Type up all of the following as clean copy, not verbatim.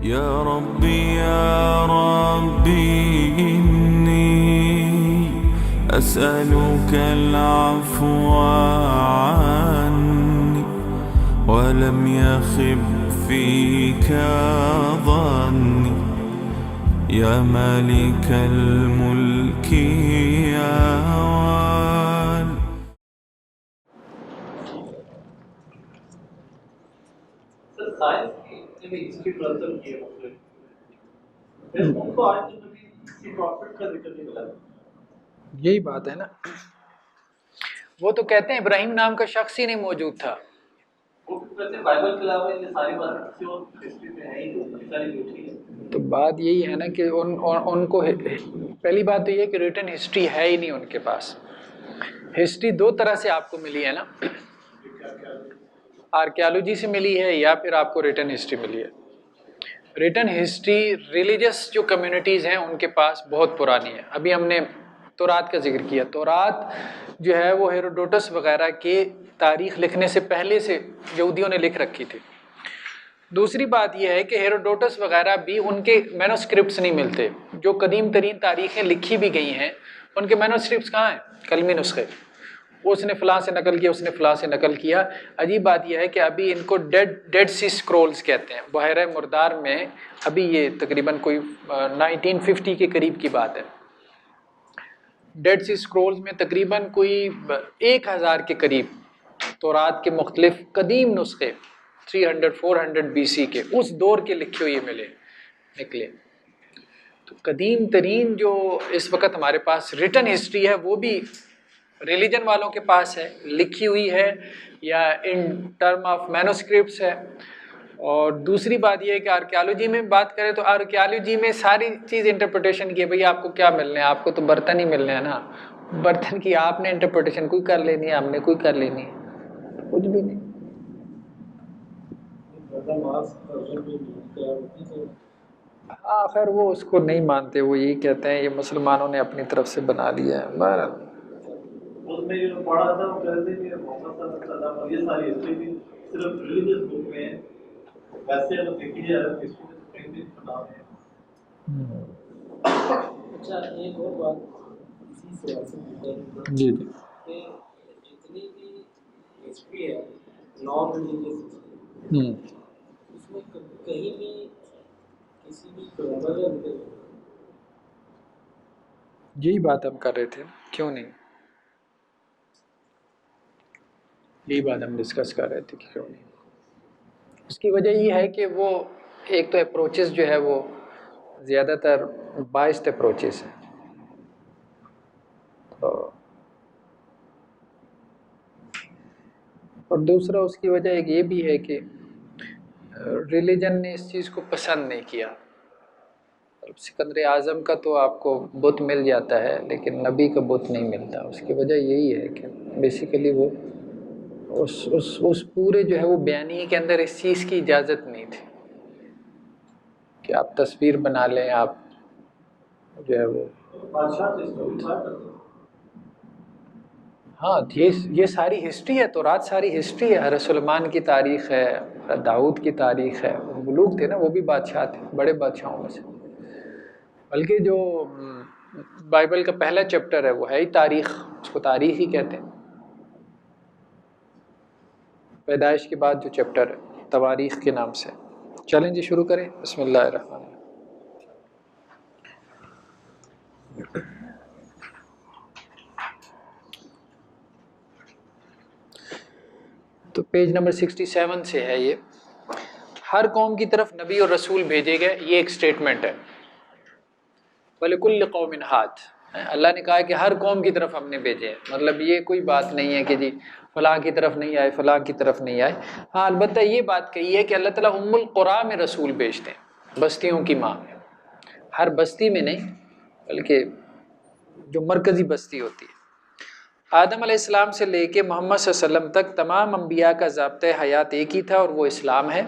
يا ربي إني أسألك العفو عني ولم يخب فيك ظني يا مالك الملك يا وال. سائنس کی ہسٹری مرتب کی ہے مختلف پھر ان کو آج تک کبھی کسی پروفٹ کا ذکر نہیں ملا. یہی بات ہے نا. وہ تو کہتے ہیں ابراہیم نام کا شخص ہی نہیں موجود تھا. وہ کہتے ہیں بائبل کے علاوہ یہ ساری باتیں کسی اور ہسٹری میں ہے ہی نہیں, ساری جھوٹی ہے. تو بات یہی ہے نا کہ ان کو پہلی بات تو یہ کہ ریٹن ہسٹری ہے ہی نہیں ان کے پاس. ہسٹری دو طرح سے آپ کو ملی ہے نا, آرکیالوجی سے ملی ہے یا پھر آپ کو ریٹن ہسٹری ملی ہے. ریٹن ہسٹری ریلیجس جو کمیونٹیز ہیں ان کے پاس بہت پرانی ہے. ابھی ہم نے تورات کا ذکر کیا. تورات جو ہے وہ ہیروڈوٹس وغیرہ کے تاریخ لکھنے سے پہلے سے یہودیوں نے لکھ رکھی تھی. دوسری بات یہ ہے کہ ہیروڈوٹس وغیرہ بھی ان کے مینوسکرپٹس نہیں ملتے. جو قدیم ترین تاریخیں لکھی بھی گئی ہیں ان کے مینوسکرپٹس کہاں ہیں؟ قلمی نسخے. اس نے فلاں سے نقل کیا, اس نے فلاں سے نقل کیا. عجیب بات یہ ہے کہ ابھی ان کو ڈیڈ سی اسکرولز کہتے ہیں. بحیرہ مردار میں ابھی یہ تقریباً کوئی 1950 کے قریب کی بات ہے. ڈیڈ سی اسکرولز میں تقریباً کوئی 1000 کے قریب تورات کے مختلف قدیم نسخے 300-400 BC کے اس دور کے لکھے ہوئے نکلے. تو قدیم ترین جو اس وقت ہمارے پاس ریٹن ہسٹری ہے وہ بھی ریلیجن والوں کے پاس ہے, لکھی ہوئی ہے یا ان ٹرم آف مینوسکرپٹس ہے. اور دوسری بات یہ ہے کہ آرکیالوجی میں بات کریں تو آرکیالوجی میں ساری چیز انٹرپریٹیشن کی ہے. بھئی آپ کو کیا ملنا ہے؟ آپ کو تو برتن ہی ملنے ہیں نا. برتن کی آپ نے انٹرپریٹیشن کوئی کر لینی ہے, ہم نے کوئی کر لینی ہے, کچھ بھی نہیں. آخر وہ اس کو نہیں مانتے. وہ یہی کہتے ہیں یہ مسلمانوں نے اپنی طرف سے بنا لیا ہے. بہرحال اس میں جو پڑھا تھا وہ کہتے ہیں کہ محمد صلی اللہ علیہ وسلم اور یہ ساری ہسٹری بھی صرف ریلیجس بک میں ہے. ویسے اگر دیکھی جائے ہسٹری میں تو کہیں بھی نام ہے. اچھا ایک اور بات اسی سوال سے جی کہ جتنی بھی ہسٹری ہے نان ریلیجیس اس میں کہیں بھی کسی بھی پیغمبر کا ذکر نہیں. یہی بات ہم کر رہے تھے, کیوں نہیں. یہی بات ہم ڈسکس کر رہے تھے کہ کیوں نہیں. اس کی وجہ یہ ہے کہ وہ ایک تو اپروچز جو ہے وہ زیادہ تر بائسڈ اپروچز ہیں. اور دوسرا اس کی وجہ ایک یہ بھی ہے کہ ریلیجن نے اس چیز کو پسند نہیں کیا. سکندر اعظم کا تو آپ کو بت مل جاتا ہے لیکن نبی کا بت نہیں ملتا. اس کی وجہ یہی ہے کہ بیسیکلی وہ اس پورے جو ہے وہ بیانیے کے اندر اس چیز کی اجازت نہیں تھی کہ آپ تصویر بنا لیں, آپ جو ہے وہ ہاں یہ ساری ہسٹری ہے. تو رات ساری ہسٹری ہے. حضرت سلیمان کی تاریخ ہے, داؤد کی تاریخ ہے. ملوک تھے نا, وہ بھی بادشاہ تھے, بڑے بادشاہوں میں سے. بلکہ جو بائبل کا پہلا چیپٹر ہے وہ ہے ہی تاریخ, اس کو تاریخ ہی کہتے ہیں. پیدائش کے بعد جو چیپٹر ہے تواریخ کے نام سے. چلیں جی شروع کریں. بسم اللہ الرحمن الرحیم. تو پیج نمبر 67 سے ہے یہ. ہر قوم کی طرف نبی اور رسول بھیجے گئے, یہ ایک سٹیٹمنٹ ہے. وَلِكُلِّ قَوْمٍ هَادٍ, اللہ نے کہا کہ ہر قوم کی طرف ہم نے بھیجے ہیں. مطلب یہ کوئی بات نہیں ہے کہ جی فلاں کی طرف نہیں آئے, فلاں کی طرف نہیں آئے. ہاں البتہ یہ بات کہی ہے کہ اللہ تعالیٰ ام القریٰ میں رسول بھیجتے ہیں, بستیوں کی ماں میں. ہر بستی میں نہیں بلکہ جو مرکزی بستی ہوتی ہے. آدم علیہ السلام سے لے کے محمد صلی اللہ علیہ وسلم تک تمام انبیاء کا ضابطۂ حیات ایک ہی تھا اور وہ اسلام ہے.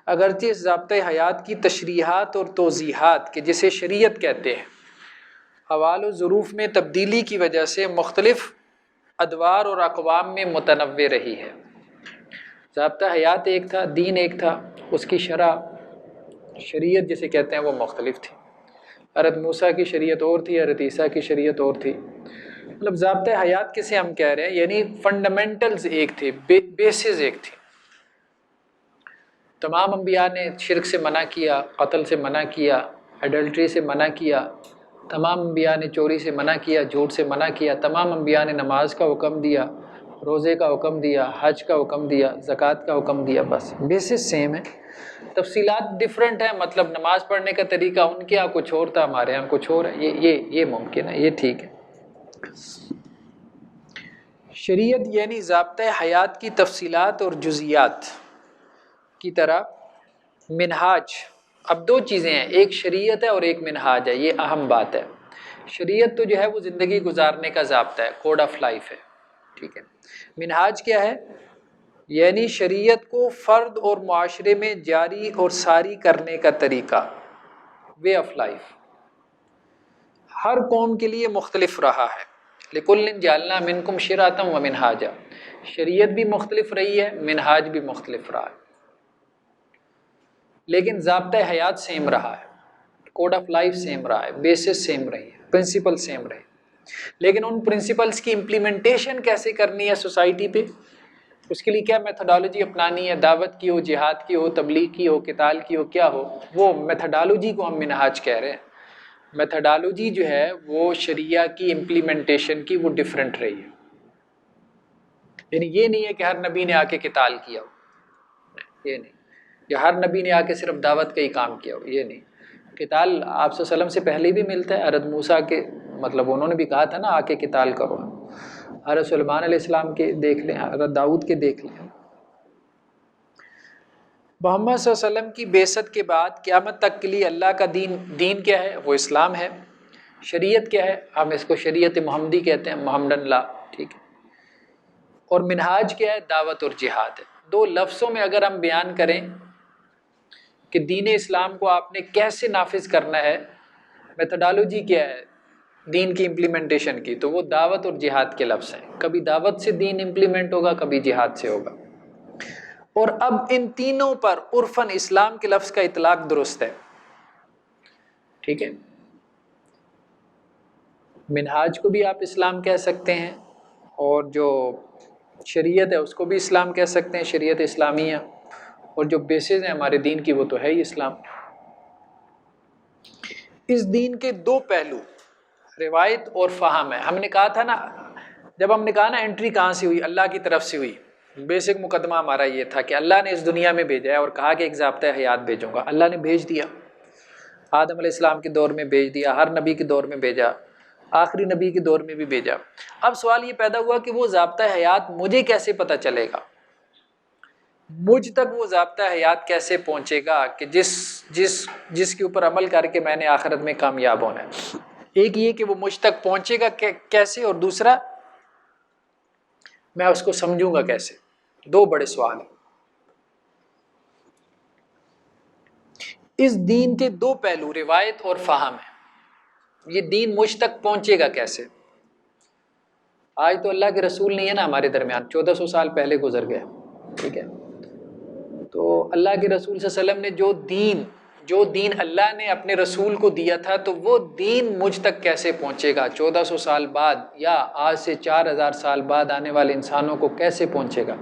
اگرچہ اس ضابطۂ حیات کی تشریحات اور توضیحات کہ جسے شریعت کہتے ہیں حوال و ظروف میں تبدیلی کی وجہ سے مختلف ادوار اور اقوام میں متنوع رہی ہے. ضابطہ حیات ایک تھا, دین ایک تھا, اس کی شرع شریعت جسے کہتے ہیں وہ مختلف تھی. حضرت موسیٰ کی شریعت اور تھی، حضرت عیسیٰ کی شریعت اور تھی. مطلب ضابطۂ حیات کسے ہم کہہ رہے ہیں، یعنی فنڈامنٹلز ایک تھے، بیسز ایک تھی. تمام انبیاء نے شرک سے منع کیا، قتل سے منع کیا، ایڈلٹری سے منع کیا. تمام انبیاء نے چوری سے منع کیا، جھوٹ سے منع کیا. تمام انبیاء نے نماز کا حکم دیا، روزے کا حکم دیا، حج کا حکم دیا، زکوٰۃ کا حکم دیا. بس بیسس سیم ہے، تفصیلات ڈیفرنٹ ہیں. مطلب نماز پڑھنے کا طریقہ ان کے یہاں کچھ اور تھا، ہمارے یہاں کچھ اور ہے. یہ ممکن ہے، یہ ٹھیک ہے. شریعت یعنی ضابطۂ حیات کی تفصیلات اور جزیات کی طرح. منہاج، اب دو چیزیں ہیں، ایک شریعت ہے اور ایک منہاج ہے. یہ اہم بات ہے. شریعت تو جو ہے وہ زندگی گزارنے کا ضابطہ ہے، کوڈ آف لائف ہے، ٹھیک ہے. منہاج کیا ہے؟ یعنی شریعت کو فرد اور معاشرے میں جاری اور ساری کرنے کا طریقہ، وے آف لائف. ہر قوم کے لیے مختلف رہا ہے. لِكُلٍّ جَعَلْنَا مِنْكُمْ شِرْعَةً وَمِنْهَاجًا. شریعت بھی مختلف رہی ہے، منہاج بھی مختلف رہا ہے، لیکن ضابطۂ حیات سیم رہا ہے، کوڈ آف لائف سیم رہا ہے، بیسس سیم رہی ہے، پرنسپل سیم رہے. لیکن ان پرنسپلز کی امپلیمنٹیشن کیسے کرنی ہے سوسائٹی پہ، اس کے لیے کیا میتھڈالوجی اپنانی ہے، دعوت کی ہو، جہاد کی ہو، تبلیغ کی ہو، قتال کی ہو، کیا ہو، وہ میتھڈالوجی کو ہم منہاج کہہ رہے ہیں. میتھڈالوجی جو ہے وہ شریعہ کی امپلیمنٹیشن کی وہ ڈیفرنٹ رہی ہے. یعنی یہ نہیں ہے کہ ہر نبی نے آ کے قتال کیا ہو، یہ نہیں، یا ہر نبی نے آ کے صرف دعوت کا ہی کام کیا ہو، یہ نہیں. قتال آپ صلی اللہ علیہ وسلم سے پہلے بھی ملتا ہے. حضرت موسیٰ کے مطلب انہوں نے بھی کہا تھا نا آ کے قتال کرو. حضرت سلیمان علیہ السلام کے دیکھ لیں، حضرت داؤد کے دیکھ لیں. محمد صلی اللہ علیہ وسلم کی بعثت کے بعد قیامت تک کے لیے اللہ کا دین کیا ہے؟ وہ اسلام ہے. شریعت کیا ہے؟ ہم اس کو شریعت محمدی کہتے ہیں، محمدن لا، ٹھیک ہے. اور منہاج کیا ہے؟ دعوت اور جہاد ہے. دو لفظوں میں اگر ہم بیان کریں کہ دین اسلام کو آپ نے کیسے نافذ کرنا ہے، میتھڈالوجی کیا ہے دین کی امپلیمنٹیشن کی، تو وہ دعوت اور جہاد کے لفظ ہیں. کبھی دعوت سے دین امپلیمنٹ ہوگا، کبھی جہاد سے ہوگا. اور اب ان تینوں پر عرفاً اسلام کے لفظ کا اطلاق درست ہے، ٹھیک ہے. منہاج کو بھی آپ اسلام کہہ سکتے ہیں، اور جو شریعت ہے اس کو بھی اسلام کہہ سکتے ہیں، شریعت اسلامیہ. اور جو بیسز ہیں ہمارے دین کی وہ تو ہے ہی اسلام. اس دین کے دو پہلو روایت اور فہم ہے. ہم نے کہا تھا نا، جب ہم نے کہا نا انٹری کہاں سے ہوئی، اللہ کی طرف سے ہوئی. بیسک مقدمہ ہمارا یہ تھا کہ اللہ نے اس دنیا میں بھیجا ہے اور کہا کہ ایک ضابطۂ حیات بھیجوں گا. اللہ نے بھیج دیا، آدم علیہ السلام کے دور میں بھیج دیا، ہر نبی کے دور میں بھیجا، آخری نبی کے دور میں بھی بھیجا. اب سوال یہ پیدا ہوا کہ وہ ضابطۂ حیات مجھے کیسے پتہ چلے گا، مجھ تک وہ ضابطۂ حیات کیسے پہنچے گا کہ جس کے اوپر عمل کر کے میں نے آخرت میں کامیاب ہونا ہے. ایک یہ کہ وہ مجھ تک پہنچے گا کیسے، اور دوسرا میں اس کو سمجھوں گا کیسے. دو بڑے سوال ہیں. اس دین کے دو پہلو روایت اور فہم ہے. یہ دین مجھ تک پہنچے گا کیسے؟ آج تو اللہ کے رسول نہیں ہے نا ہمارے درمیان، 1400 سال پہلے گزر گئے، ٹھیک ہے. تو اللہ کے رسول صلی اللہ علیہ وسلم نے جو دین اللہ نے اپنے رسول کو دیا تھا، تو وہ دین مجھ تک کیسے پہنچے گا 1400 سال بعد، یا آج سے 4000 سال بعد آنے والے انسانوں کو کیسے پہنچے گا،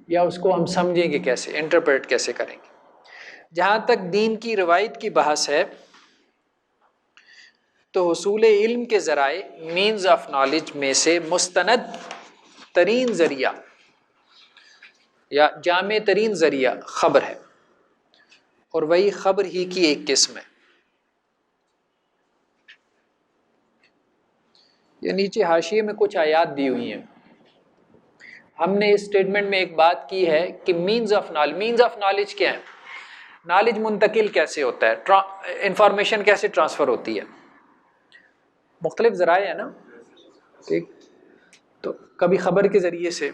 یا اس کو ہم سمجھیں گے کیسے، انٹرپریٹ کیسے کریں گے. جہاں تک دین کی روایت کی بحث ہے تو حصول علم کے ذرائع مینز آف نالج میں سے مستند ترین ذریعہ یا جامع ترین ذریعہ خبر ہے، اور وہی خبر ہی کی ایک قسم ہے. یہ نیچے حاشیے میں کچھ آیات دی ہوئی ہیں. ہم نے اس اسٹیٹمنٹ میں ایک بات کی ہے کہ مینز آف نالج کیا ہے، نالج منتقل کیسے ہوتا ہے، انفارمیشن کیسے ٹرانسفر ہوتی ہے. مختلف ذرائع ہیں نا، ٹھیک. تو کبھی خبر کے ذریعے سے،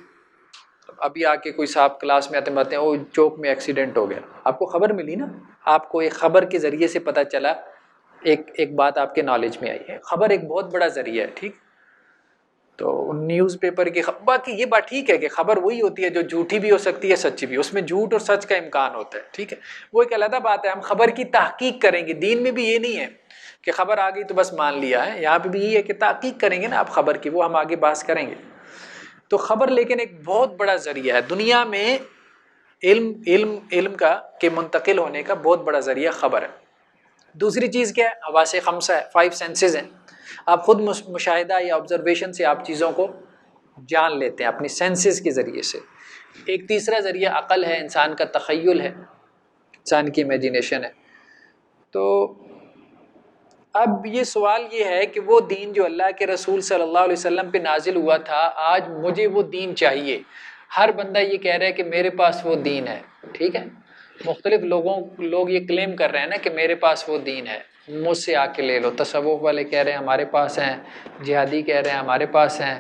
ابھی آ کے کوئی صاحب کلاس میں آتے ہیں، وہ چوک میں ایکسیڈنٹ ہو گیا، آپ کو خبر ملی نا، آپ کو ایک خبر کے ذریعے سے پتہ چلا، ایک بات آپ کے نالج میں آئی ہے. خبر ایک بہت بڑا ذریعہ ہے، ٹھیک. تو نیوز پیپر کی باقی یہ بات ٹھیک ہے کہ خبر وہی ہوتی ہے جو جھوٹی بھی ہو سکتی ہے سچی بھی، اس میں جھوٹ اور سچ کا امکان ہوتا ہے، ٹھیک ہے، وہ ایک علیحدہ بات ہے. ہم خبر کی تحقیق کریں گے. دین میں بھی یہ نہیں ہے کہ خبر آ گئی تو بس مان لیا ہے، یہاں پہ بھی یہ ہے کہ تحقیق کریں گے نا آپ خبر کی، وہ ہم آگے بحث کریں گے. تو خبر لیکن ایک بہت بڑا ذریعہ ہے دنیا میں علم کا کہ منتقل ہونے کا بہت بڑا ذریعہ خبر ہے. دوسری چیز کیا ہے؟ حواس خمسہ ہے، 5 سینسز ہیں. آپ خود مشاہدہ یا آبزرویشن سے آپ چیزوں کو جان لیتے ہیں اپنی سینسز کے ذریعے سے. ایک تیسرا ذریعہ عقل ہے، انسان کا تخیل ہے، انسان کی امیجینیشن ہے. تو اب یہ سوال یہ ہے کہ وہ دین جو اللہ کے رسول صلی اللہ علیہ وسلم پہ نازل ہوا تھا، آج مجھے وہ دین چاہیے. ہر بندہ یہ کہہ رہا ہے کہ میرے پاس وہ دین ہے، ٹھیک ہے، مختلف لوگ یہ کلیم کر رہے ہیں نا کہ میرے پاس وہ دین ہے، مجھ سے آ کے لے لو. تصوف والے کہہ رہے ہیں ہمارے پاس ہیں، جہادی کہہ رہے ہیں ہمارے پاس ہیں،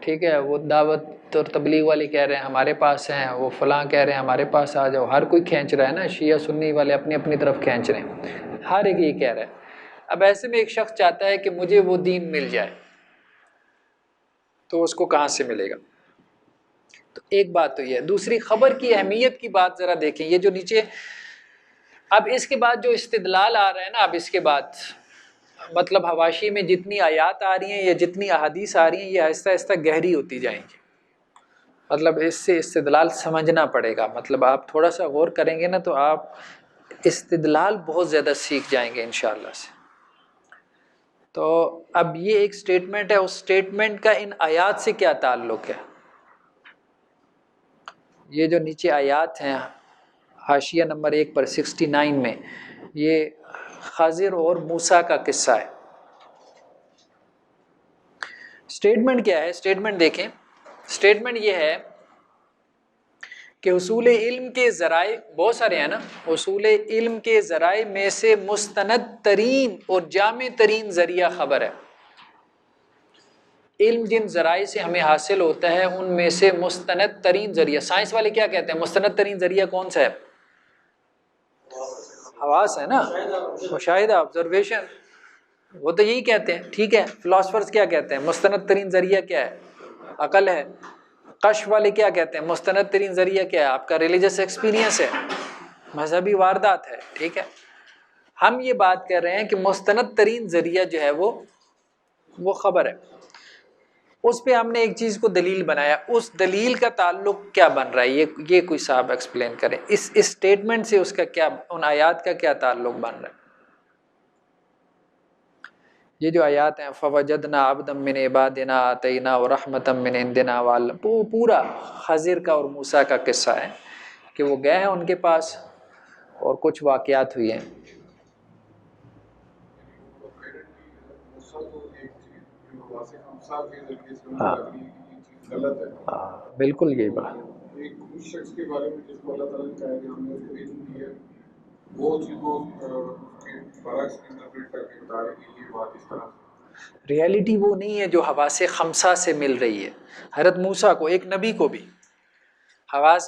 ٹھیک ہے، وہ دعوت اور تبلیغ والے کہہ رہے ہیں ہمارے پاس ہیں، وہ فلاں کہہ رہے ہیں ہمارے پاس آ جاؤ. ہر کوئی کھینچ رہا ہے نا، شیعہ سنی والے اپنی اپنی طرف کھینچ رہے ہیں، ہر ایک یہ کہہ رہا ہے. اب ایسے میں ایک شخص چاہتا ہے کہ مجھے وہ دین مل جائے، تو اس کو کہاں سے ملے گا؟ تو ایک بات تو یہ ہے. دوسری خبر کی اہمیت کی بات ذرا دیکھیں، یہ جو نیچے اب اس کے بعد جو استدلال آ رہا ہے نا، اب اس کے بعد مطلب حواشی میں جتنی آیات آ رہی ہیں یا جتنی احادیث آ رہی ہیں یہ آہستہ آہستہ گہری ہوتی جائیں گی. مطلب اس سے استدلال سمجھنا پڑے گا. مطلب آپ تھوڑا سا غور کریں گے نا تو آپ استدلال بہت زیادہ سیکھ جائیں گے انشاءاللہ سے. تو اب یہ ایک سٹیٹمنٹ ہے، اس سٹیٹمنٹ کا ان آیات سے کیا تعلق ہے؟ یہ جو نیچے آیات ہیں حاشیہ نمبر 1 پر 69 میں، یہ خضر اور موسیٰ کا قصہ ہے. سٹیٹمنٹ کیا ہے؟ سٹیٹمنٹ دیکھیں. سٹیٹمنٹ یہ ہے کہ حصول علم کے ذرائع بہت سارے ہیں نا، حصول علم کے ذرائع میں سے مستند ترین اور جامع ترین ذریعہ خبر ہے. علم جن ذرائع سے ہمیں حاصل ہوتا ہے ان میں سے مستند ترین ذریعہ، سائنس والے کیا کہتے ہیں؟ مستند ترین ذریعہ کون سا ہے؟ حواس ہے نا، مشاہدہ، آبزرویشن، وہ تو یہی کہتے ہیں، ٹھیک ہے. فلاسفرز کیا کہتے ہیں؟ مستند ترین ذریعہ کیا ہے؟ عقل ہے. کشف والے کیا کہتے ہیں؟ مستند ترین ذریعہ کیا ہے؟ آپ کا ریلیجس ایکسپیرینس ہے، مذہبی واردات ہے، ٹھیک ہے. ہم یہ بات کر رہے ہیں کہ مستند ترین ذریعہ جو ہے وہ خبر ہے. اس پہ ہم نے ایک چیز کو دلیل بنایا، اس دلیل کا تعلق کیا بن رہا ہے؟ یہ کوئی صاحب ایکسپلین کریں. اس اسٹیٹمنٹ سے اس کا کیا، ان آیات کا کیا تعلق بن رہا ہے؟ یہ جو آیات ہیں فوجدنا عبدا من عبادنا آتیناہ رحمتا من عندنا پورا خضر کا اور موسیٰ کا قصہ ہے کہ وہ گئے ہیں ان کے پاس اور کچھ واقعات ہوئی ہیں. ہاں بالکل یہی بات. ایک اس شخص کے بارے میں جس کو اللہ تعالیٰ نے کہا کہ ہم نے اس کو علم دیا، وہ چیز کو برعکس انٹرپریٹ کر کے بتا رہے کہ یہ بات اس طرح. ریالٹی وہ نہیں ہے جو حواس خمسہ سے مل رہی ہے. حضرت موسیٰ کو، ایک نبی کو بھی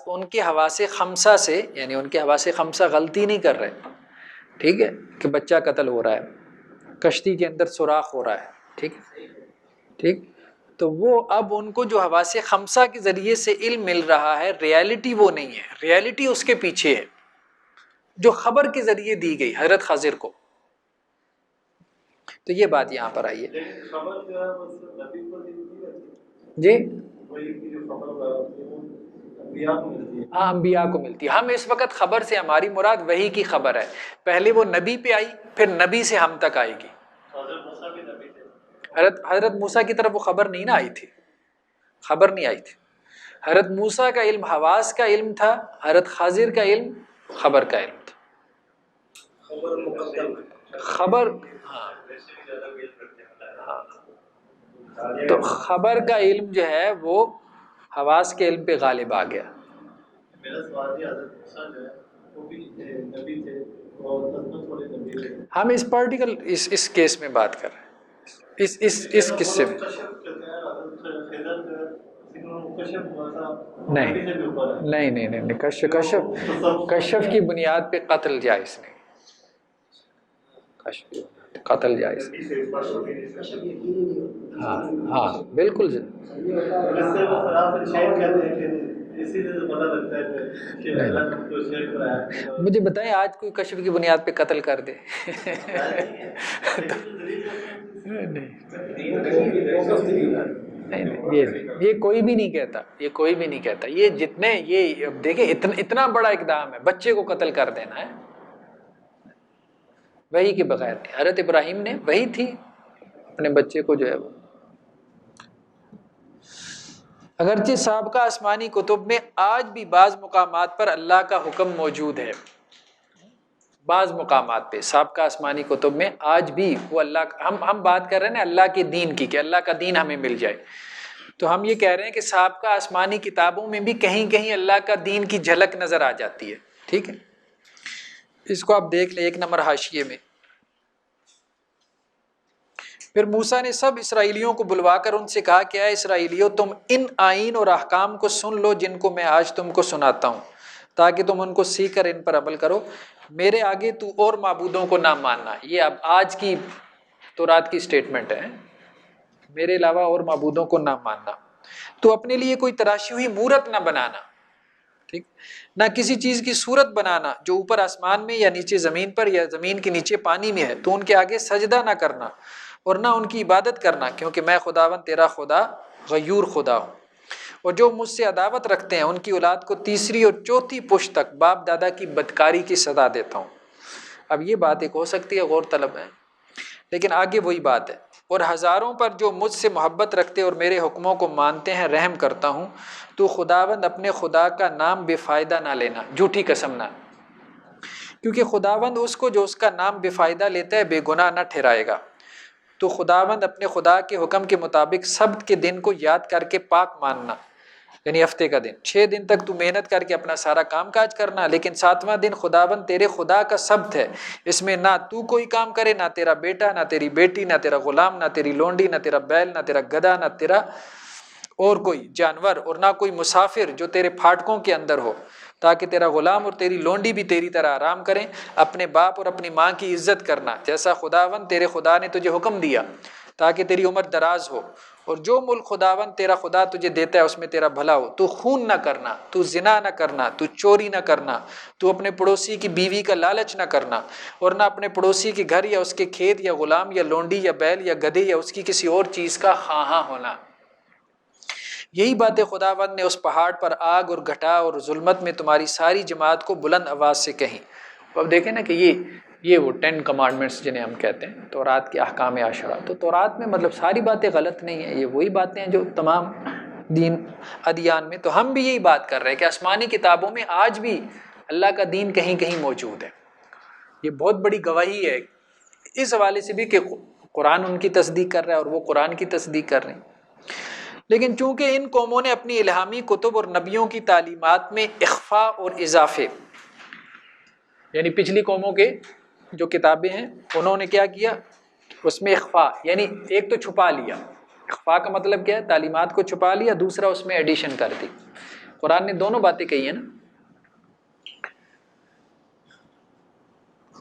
ان کے حواس خمسہ سے، یعنی ان کے حواس خمسہ غلطی نہیں کر رہے، ٹھیک ہے، کہ بچہ قتل ہو رہا ہے، کشتی کے اندر سوراخ ہو رہا ہے، ٹھیک. تو وہ اب ان کو جو حواس خمسہ کے ذریعے سے علم مل رہا ہے، ریالٹی وہ نہیں ہے، ریالٹی اس کے پیچھے ہے جو خبر کے ذریعے دی گئی حضرت خضر کو. تو یہ بات یہاں پر آئی ہے. جی ہاں انبیاء کو ملتی ہے. ہم اس وقت خبر سے ہماری مراد وحی کی خبر ہے. پہلے وہ نبی پہ آئی، پھر نبی سے ہم تک آئے گی. حضرت موسیٰ کی طرف وہ خبر نہیں نہ آئی تھی، خبر نہیں آئی تھی. حضرت موسیٰ کا علم حواس کا علم تھا، حضرت خضر کا علم خبر کا علم تھا. خبر تو خبر کا علم جو ہے وہ حواس کے علم پہ غالب آ گیا. ہم اس پرٹیکل اس کیس میں بات کر رہے ہیں، اس قصے میں. نہیں کشف کی بنیاد پہ قتل جائز نہیں. قتل جائز. ہاں ہاں بالکل. مجھے بتائیں آج کوئی کشف کی بنیاد پہ قتل کر دے؟ یہ کوئی بھی نہیں کہتا، یہ کوئی بھی نہیں کہتا. یہ جتنے یہ دیکھیں اتنا بڑا اقدام ہے، بچے کو قتل کر دینا ہے وحی کے بغیر. حضرت ابراہیم نے وحی تھی، اپنے بچے کو جو ہے وہ. اگرچہ سابقہ آسمانی کتب میں آج بھی بعض مقامات پر اللہ کا حکم موجود ہے، بعض مقامات پہ سابقہ آسمانی کتب میں آج بھی وہ اللہ ہم بات کر رہے ہیں نا اللہ کے دین کی، کہ اللہ کا دین ہمیں مل جائے. تو ہم یہ کہہ رہے ہیں کہ سابقہ آسمانی کتابوں میں بھی کہیں کہیں اللہ کا دین کی جھلک نظر آ جاتی ہے. ٹھیک ہے، اس کو آپ دیکھ لیں 1 نمبر حاشیے میں. پھر موسیٰ نے سب اسرائیلیوں کو بلوا کر ان سے کہا کہ اے اسرائیلیوں، تم ان آئین اور احکام کو سن لو جن کو میں آج تم کو سناتا ہوں، تاکہ تم ان کو سیکھ کر ان پر عمل کرو. میرے آگے تو اور معبودوں کو نہ ماننا. یہ اب آج کی تورات کی سٹیٹمنٹ ہے، میرے علاوہ اور معبودوں کو نہ ماننا. تو اپنے لیے کوئی تراشی ہوئی مورت نہ بنانا، ٹھیک، نہ کسی چیز کی صورت بنانا جو اوپر آسمان میں یا نیچے زمین پر یا زمین کے نیچے پانی میں ہے. تو ان کے آگے سجدہ نہ کرنا اور نہ ان کی عبادت کرنا، کیونکہ میں خداوند تیرا خدا غیور خدا ہوں. اور جو مجھ سے عداوت رکھتے ہیں ان کی اولاد کو 3 اور 4 پشت تک باپ دادا کی بدکاری کی سزا دیتا ہوں. اب یہ بات ایک ہو سکتی ہے غور طلب ہے، لیکن آگے وہی بات ہے. اور ہزاروں پر جو مجھ سے محبت رکھتے اور میرے حکموں کو مانتے ہیں رحم کرتا ہوں. تو خداوند اپنے خدا کا نام بے فائدہ نہ لینا، جھوٹی قسم نہ، کیونکہ خداوند اس کو جو اس کا نام بے فائدہ لیتا ہے بے گناہ نہ ٹھہرائے گا. تو خداوند اپنے خدا کے حکم کے مطابق سبت کے دن کو یاد کر کے پاک ماننا، یعنی ہفتے کا دن. 6 دن تک تو محنت کر کے اپنا سارا کام کاج کرنا، لیکن 7واں دن خداوند تیرے خدا کا سبت ہے. اس میں نہ تو کوئی کام کرے، نہ تیرا بیٹا، نہ تیری بیٹی، نہ تیرا غلام، نہ تیری لونڈی، نہ تیرا بیل، نہ تیرا گدھا، نہ تیرا اور کوئی جانور، اور نہ کوئی مسافر جو تیرے پھاٹکوں کے اندر ہو، تاکہ تیرا غلام اور تیری لونڈی بھی تیری طرح آرام کریں. اپنے باپ اور اپنی ماں کی عزت کرنا جیسا خداوند تیرے خدا نے تجھے حکم دیا، تاکہ تیری عمر دراز ہو. اور جو ملک خداوند تیرا خدا تجھے دیتا ہے اس میں تیرا بھلا ہو. تو خون نہ کرنا، تو زنا نہ کرنا، تو چوری نہ کرنا، تو اپنے پڑوسی کی بیوی کا لالچ نہ کرنا، اور نہ اپنے پڑوسی کے گھر یا اس کے کھیت یا غلام یا لونڈی یا بیل یا گدھے یا اس کی کسی اور چیز کا خواہاں ہونا. یہی باتیں خداوند نے اس پہاڑ پر آگ اور گھٹا اور ظلمت میں تمہاری ساری جماعت کو بلند آواز سے کہیں. اب دیکھیں نا کہ یہ وہ 10 کمانڈمنٹس جنہیں ہم کہتے ہیں، تورات کے احکام عشرہ. تو تورات میں مطلب ساری باتیں غلط نہیں ہیں، یہ وہی باتیں ہیں جو تمام دین ادیان میں. تو ہم بھی یہی بات کر رہے ہیں کہ آسمانی کتابوں میں آج بھی اللہ کا دین کہیں کہیں موجود ہے. یہ بہت بڑی گواہی ہے اس حوالے سے بھی کہ قرآن ان کی تصدیق کر رہا ہے اور وہ قرآن کی تصدیق کر رہے ہیں. لیکن چونکہ ان قوموں نے اپنی الہامی کتب اور نبیوں کی تعلیمات میں اخفاء اور اضافے، یعنی پچھلی قوموں کے جو کتابیں ہیں انہوں نے کیا کیا، اس میں اخفاء یعنی ایک تو چھپا لیا. اخفاء کا مطلب کیا ہے؟ تعلیمات کو چھپا لیا، دوسرا اس میں ایڈیشن کر دی. قرآن نے دونوں باتیں کہی ہیں نا،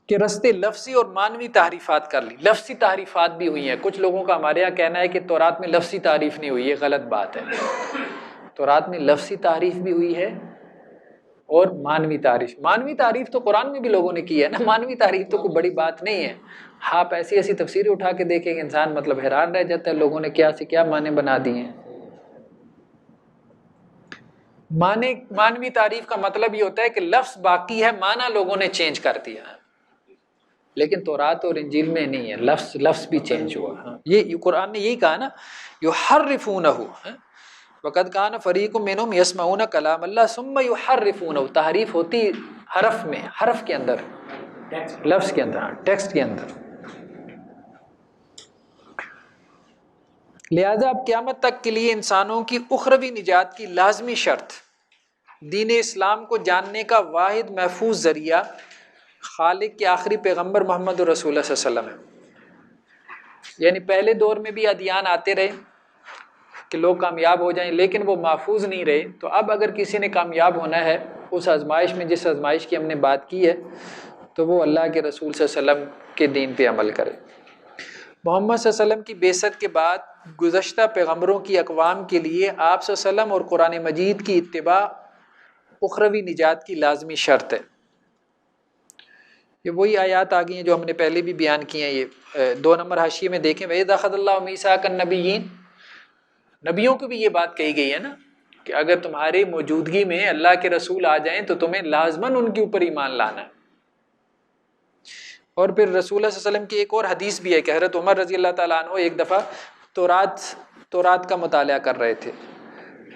کہ رستے لفظی اور مانوی تحریفات کر لی. لفظی تحریفات بھی ہوئی ہیں. کچھ لوگوں کا ہمارے یہاں کہنا ہے کہ تورات میں لفظی تعریف نہیں ہوئی، یہ غلط بات ہے. تورات میں لفظی تعریف بھی ہوئی ہے اور مانوی تعریف تو قرآن میں بھی لوگوں نے کی ہے نا. مانوی تعریف تو کوئی بڑی بات نہیں ہے. آپ ایسی تفسیریں اٹھا کے دیکھیں کہ انسان مطلب حیران رہ جاتا ہے لوگوں نے کیا سے کیا معنی بنا دی ہیں. مانوی تعریف کا مطلب یہ ہوتا ہے کہ لفظ باقی ہے، معنی لوگوں نے چینج کر دیا. لیکن تورات اور انجیل میں نہیں ہے، لفظ بھی چینج ہوا. یہ قرآن نے یہی کہا نا، یحرفونہ، وقد کان فریق منہم یسمعون کلام اللہ ثم یحرفونہ. تحریف ہوتی حرف میں، حرف کے اندر، لفظ کے اندر، ٹیکسٹ کے اندر. لہذا اب قیامت تک کے لیے انسانوں کی اخروی نجات کی لازمی شرط دین اسلام کو جاننے کا واحد محفوظ ذریعہ خالق کے آخری پیغمبر محمد رسول اللہ صلی اللہ علیہ وسلم ہے. یعنی پہلے دور میں بھی ادیان آتے رہے کہ لوگ کامیاب ہو جائیں، لیکن وہ محفوظ نہیں رہے. تو اب اگر کسی نے کامیاب ہونا ہے اس آزمائش میں، جس آزمائش کی ہم نے بات کی ہے، تو وہ اللہ کے رسول صلی اللہ علیہ وسلم کے دین پہ عمل کرے. محمد صلی اللہ علیہ وسلم کی بعثت کے بعد گزشتہ پیغمبروں کی اقوام کے لیے آپ صلی اللہ علیہ وسلم اور قرآن مجید کی اتباع اخروی نجات کی لازمی شرط ہے۔ یہ وہی آیات آ گئی ہیں جو ہم نے پہلے بھی بیان کی ہیں۔ یہ 2 نمبر حاشیے میں دیکھیں، وَإِذْ أَخَذَ اللَّهُ مِيثَاقَ النَّبِيِّينَ، نبیوں کو بھی یہ بات کہی گئی ہے نا کہ اگر تمہاری موجودگی میں اللہ کے رسول آ جائیں تو تمہیں لازماً ان کے اوپر ایمان لانا ہے۔ اور پھر رسول اللہ صلی اللہ علیہ وسلم کی ایک اور حدیث بھی ہے کہ حضرت عمر رضی اللہ تعالیٰ عنہ ایک دفعہ تورات کا مطالعہ کر رہے تھے،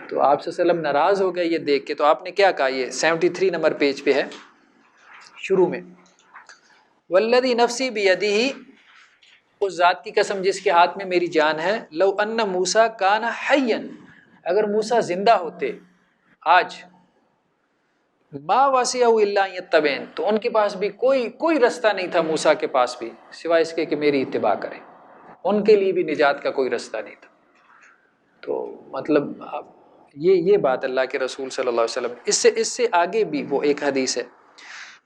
تو آپ صلی اللہ علیہ وسلم ناراض ہو گئے یہ دیکھ کے، تو آپ نے کیا کہا، یہ 73 نمبر پیج پہ ہے شروع میں، والذی نفسی بیدہ، اس ذات کی قسم جس کے ہاتھ میں میری جان ہے، لو ان موسیٰ کان حیا، اگر موسیٰ زندہ ہوتے آج، ما وسعہ الا ان یتبعن، تو ان کے پاس بھی کوئی رستہ نہیں تھا موسیٰ کے پاس بھی سوائے اس کے کہ میری اتباع کریں، ان کے لیے بھی نجات کا کوئی رستہ نہیں تھا۔ تو مطلب یہ بات اللہ کے رسول صلی اللہ علیہ وسلم، اس سے آگے بھی وہ ایک حدیث ہے،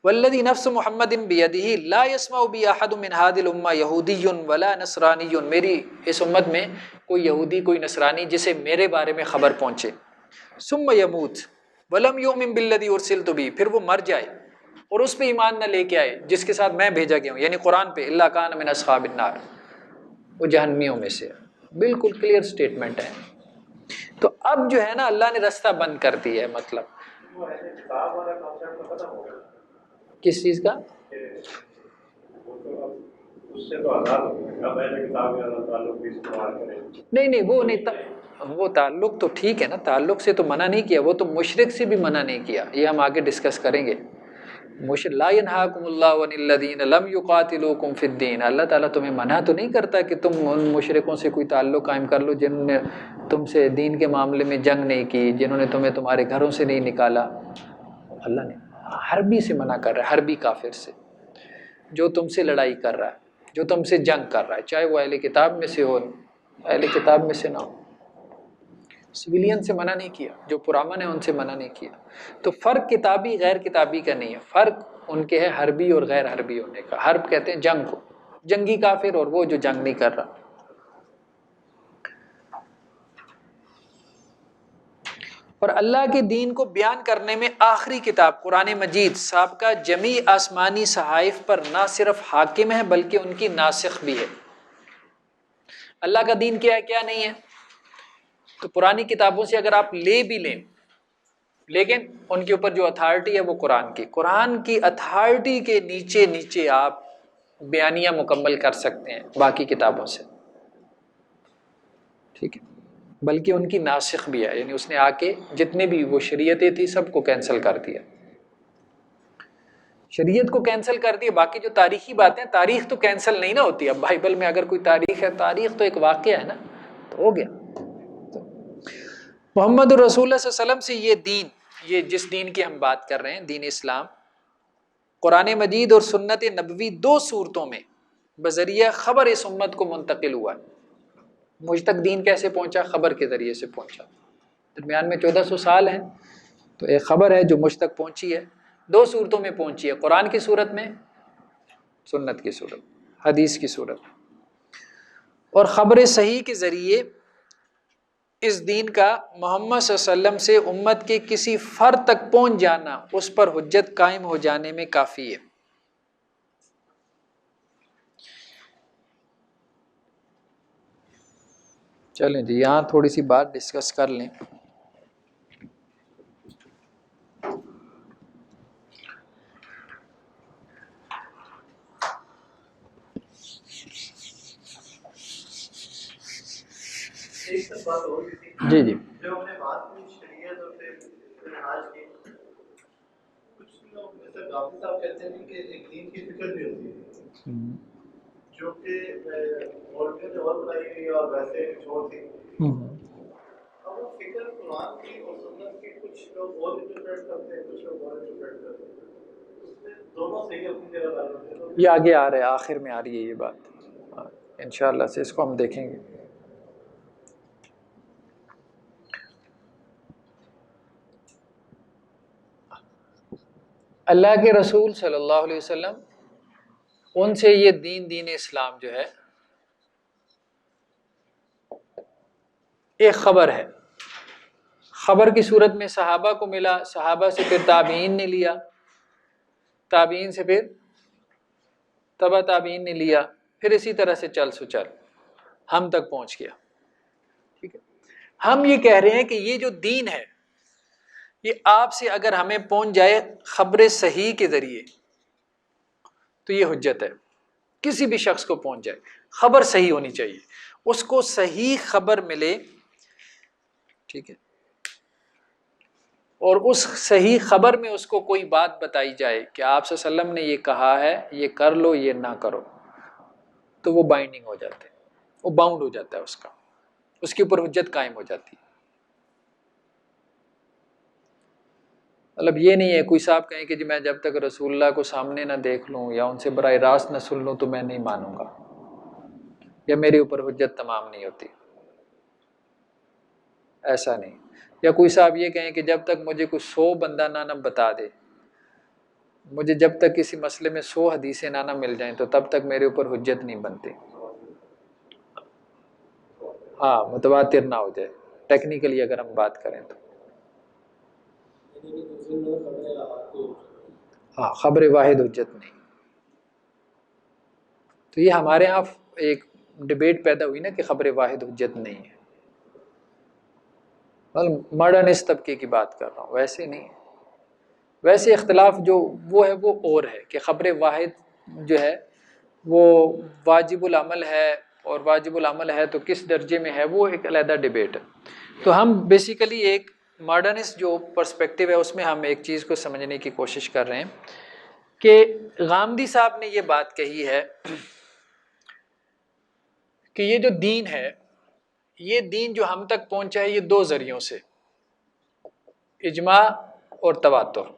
والذی نفس محمد بیدہ لا یسمع بی احد من هذه الامہ یہودی ولا نصرانی، میری اس امت میں کوئی یہودی کوئی نصرانی جسے میرے بارے میں خبر پہنچے، ثم یموت ولم یؤمن بالذی ارسلت بہ، پھر وہ مر جائے اور اس پہ ایمان نہ لے کے آئے جس کے ساتھ میں بھیجا گیا ہوں، یعنی قرآن پہ، الا کان من اصحاب النار، وہ جہنمیوں میں سے، بالکل کلیئر سٹیٹمنٹ ہے۔ تو اب جو ہے نا اللہ نے رستہ بند کر دیا ہے، مطلب کس چیز کا؟ نہیں وہ تعلق تو ٹھیک ہے نا، تعلق سے تو منع نہیں کیا، وہ تو مشرک سے بھی منع نہیں کیا، یہ ہم آگے ڈسکس کریں گے۔ لا ينهاكم الله عن الذين لم يقاتلوكم في الدين، اللہ تعالیٰ تمہیں منع تو نہیں کرتا کہ تم ان مشرکوں سے کوئی تعلق قائم کر لو جنہوں نے تم سے دین کے معاملے میں جنگ نہیں کی، جنہوں نے تمہیں تمہارے گھروں سے نہیں نکالا۔ اللہ نے حربی سے منع کر رہا ہے، حربی کافر سے، جو تم سے لڑائی کر رہا ہے، جو تم سے جنگ کر رہا ہے، چاہے وہ اہل کتاب میں سے ہو، اہل کتاب میں سے نہ ہو۔ سویلین سے منع نہیں کیا، جو پرامن ہے ان سے منع نہیں کیا۔ تو فرق کتابی غیر کتابی کا نہیں ہے، فرق ان کے ہے حربی اور غیر حربی ہونے کا۔ حرب کہتے ہیں جنگ کو، جنگی کافر، اور وہ جو جنگ نہیں کر رہا۔ اور اللہ کے دین کو بیان کرنے میں آخری کتاب قرآن مجید سابقہ جمیع آسمانی صحائف پر نہ صرف حاکم ہے بلکہ ان کی ناسخ بھی ہے۔ اللہ کا دین کیا ہے کیا نہیں ہے، تو پرانی کتابوں سے اگر آپ لے بھی لیں، لیکن ان کے اوپر جو اتھارٹی ہے وہ قرآن کی اتھارٹی کے نیچے آپ بیانیہ مکمل کر سکتے ہیں باقی کتابوں سے، ٹھیک ہے، بلکہ ان کی ناسخ بھی ہے، یعنی اس نے آ کے جتنے بھی وہ شریعتیں تھی سب کو کینسل کر دیا، شریعت کو کینسل کر دیا۔ باقی جو تاریخی باتیں، تاریخ تو کینسل نہیں نہ ہوتی، اب بائبل میں اگر کوئی تاریخ ہے، تاریخ تو ایک واقعہ ہے نا، تو ہو گیا۔ محمد الرسول اللہ صلی اللہ علیہ وسلم سے یہ دین، یہ جس دین کی ہم بات کر رہے ہیں، دین اسلام، قرآن مجید اور سنت نبوی 2 صورتوں میں بذریعہ خبر اس امت کو منتقل ہوا ہے۔ مجھ تک دین کیسے پہنچا؟ خبر کے ذریعے سے پہنچا، درمیان میں 1400 سال ہیں، تو ایک خبر ہے جو مجھ تک پہنچی ہے، 2 صورتوں میں پہنچی ہے، قرآن کی صورت میں، سنت کی صورت، حدیث کی صورت، اور خبر صحیح کے ذریعے اس دین کا محمد صلی اللہ علیہ وسلم سے امت کے کسی فرد تک پہنچ جانا اس پر حجت قائم ہو جانے میں کافی ہے۔ چلیں جی، یہاں تھوڑی سی بات ڈسکس کر لیں۔ جی جی، جو ہم نے بات کی شریعت اور پھر منہاج کی، کچھ لوگ جیسے غافل صاحب کہتے ہیں کہ ایک دین کی فکر بھی ہوتی ہے جو کہ عورتیں جو اور بنائی گئی اور ویسے کچھ اور تھی، اب وہ فکر قرآن کی اور سنت کی کچھ لوگ اور انٹرپریٹ کرتے ہیں، کچھ لوگ اور انٹرپریٹ کرتے ہیں، اس میں دونوں صحیح اپنی جگہ ڈالتے ہیں۔ یہ آگے آ رہا ہے، آخر میں آ رہی ہے یہ بات، انشاءاللہ سے اس کو ہم دیکھیں گے۔ اللہ کے رسول صلی اللہ علیہ وسلم، ان سے یہ دین اسلام جو ہے ایک خبر ہے، خبر کی صورت میں صحابہ کو ملا، صحابہ سے پھر تابعین نے لیا، تابعین سے پھر تبع تابعین نے لیا، پھر اسی طرح سے چل سو چل ہم تک پہنچ گیا. ٹھیک ہے، ہم یہ کہہ رہے ہیں کہ یہ جو دین ہے یہ آپ سے اگر ہمیں پہنچ جائے خبر صحیح کے ذریعے تو یہ حجت ہے. کسی بھی شخص کو پہنچ جائے، خبر صحیح ہونی چاہیے، اس کو صحیح خبر ملے. ٹھیک ہے، اور اس صحیح خبر میں اس کو کوئی بات بتائی جائے کہ آپ صلی اللہ علیہ وسلم نے یہ کہا ہے، یہ کر لو یہ نہ کرو، تو وہ بائنڈنگ ہو جاتے ہیں، وہ باؤنڈ ہو جاتا ہے، اس کے اوپر حجت قائم ہو جاتی ہے. مطلب یہ نہیں ہے کوئی صاحب کہیں کہ جی میں جب تک رسول اللہ کو سامنے نہ دیکھ لوں یا ان سے براہ راست نہ سن لوں تو میں نہیں مانوں گا، یا میرے اوپر حجت تمام نہیں ہوتی. ایسا نہیں. یا کوئی صاحب یہ کہیں کہ جب تک مجھے کوئی 100 بندہ نہ بتا دے، مجھے جب تک کسی مسئلے میں 100 حدیثیں نہ مل جائیں تو تب تک میرے اوپر حجت نہیں بنتی. ہاں متواتر نہ ہو جائے ٹیکنیکلی اگر ہم بات کریں تو. ہاں خبر واحد حجت نہیں. تو یہ ہمارے ہاں ایک ڈبیٹ پیدا ہوئی نا کہ خبر واحد حجت نہیں ہے. ماڈرن اس طبقے کی بات کر رہا ہوں، ویسے نہیں ہے. ویسے اختلاف جو وہ ہے وہ اور ہے کہ خبر واحد جو ہے وہ واجب العمل ہے، اور واجب العمل ہے تو کس درجے میں ہے وہ ایک علیحدہ ڈبیٹ ہے. تو ہم بیسیکلی ایک ماڈرنسٹ جو پرسپیکٹیو ہے اس میں ہم ایک چیز کو سمجھنے کی کوشش کر رہے ہیں کہ غامدی صاحب نے یہ بات کہی ہے کہ یہ جو دین ہے، یہ دین جو ہم تک پہنچا ہے یہ 2 ذریعوں سے، اجماع اور تواتر.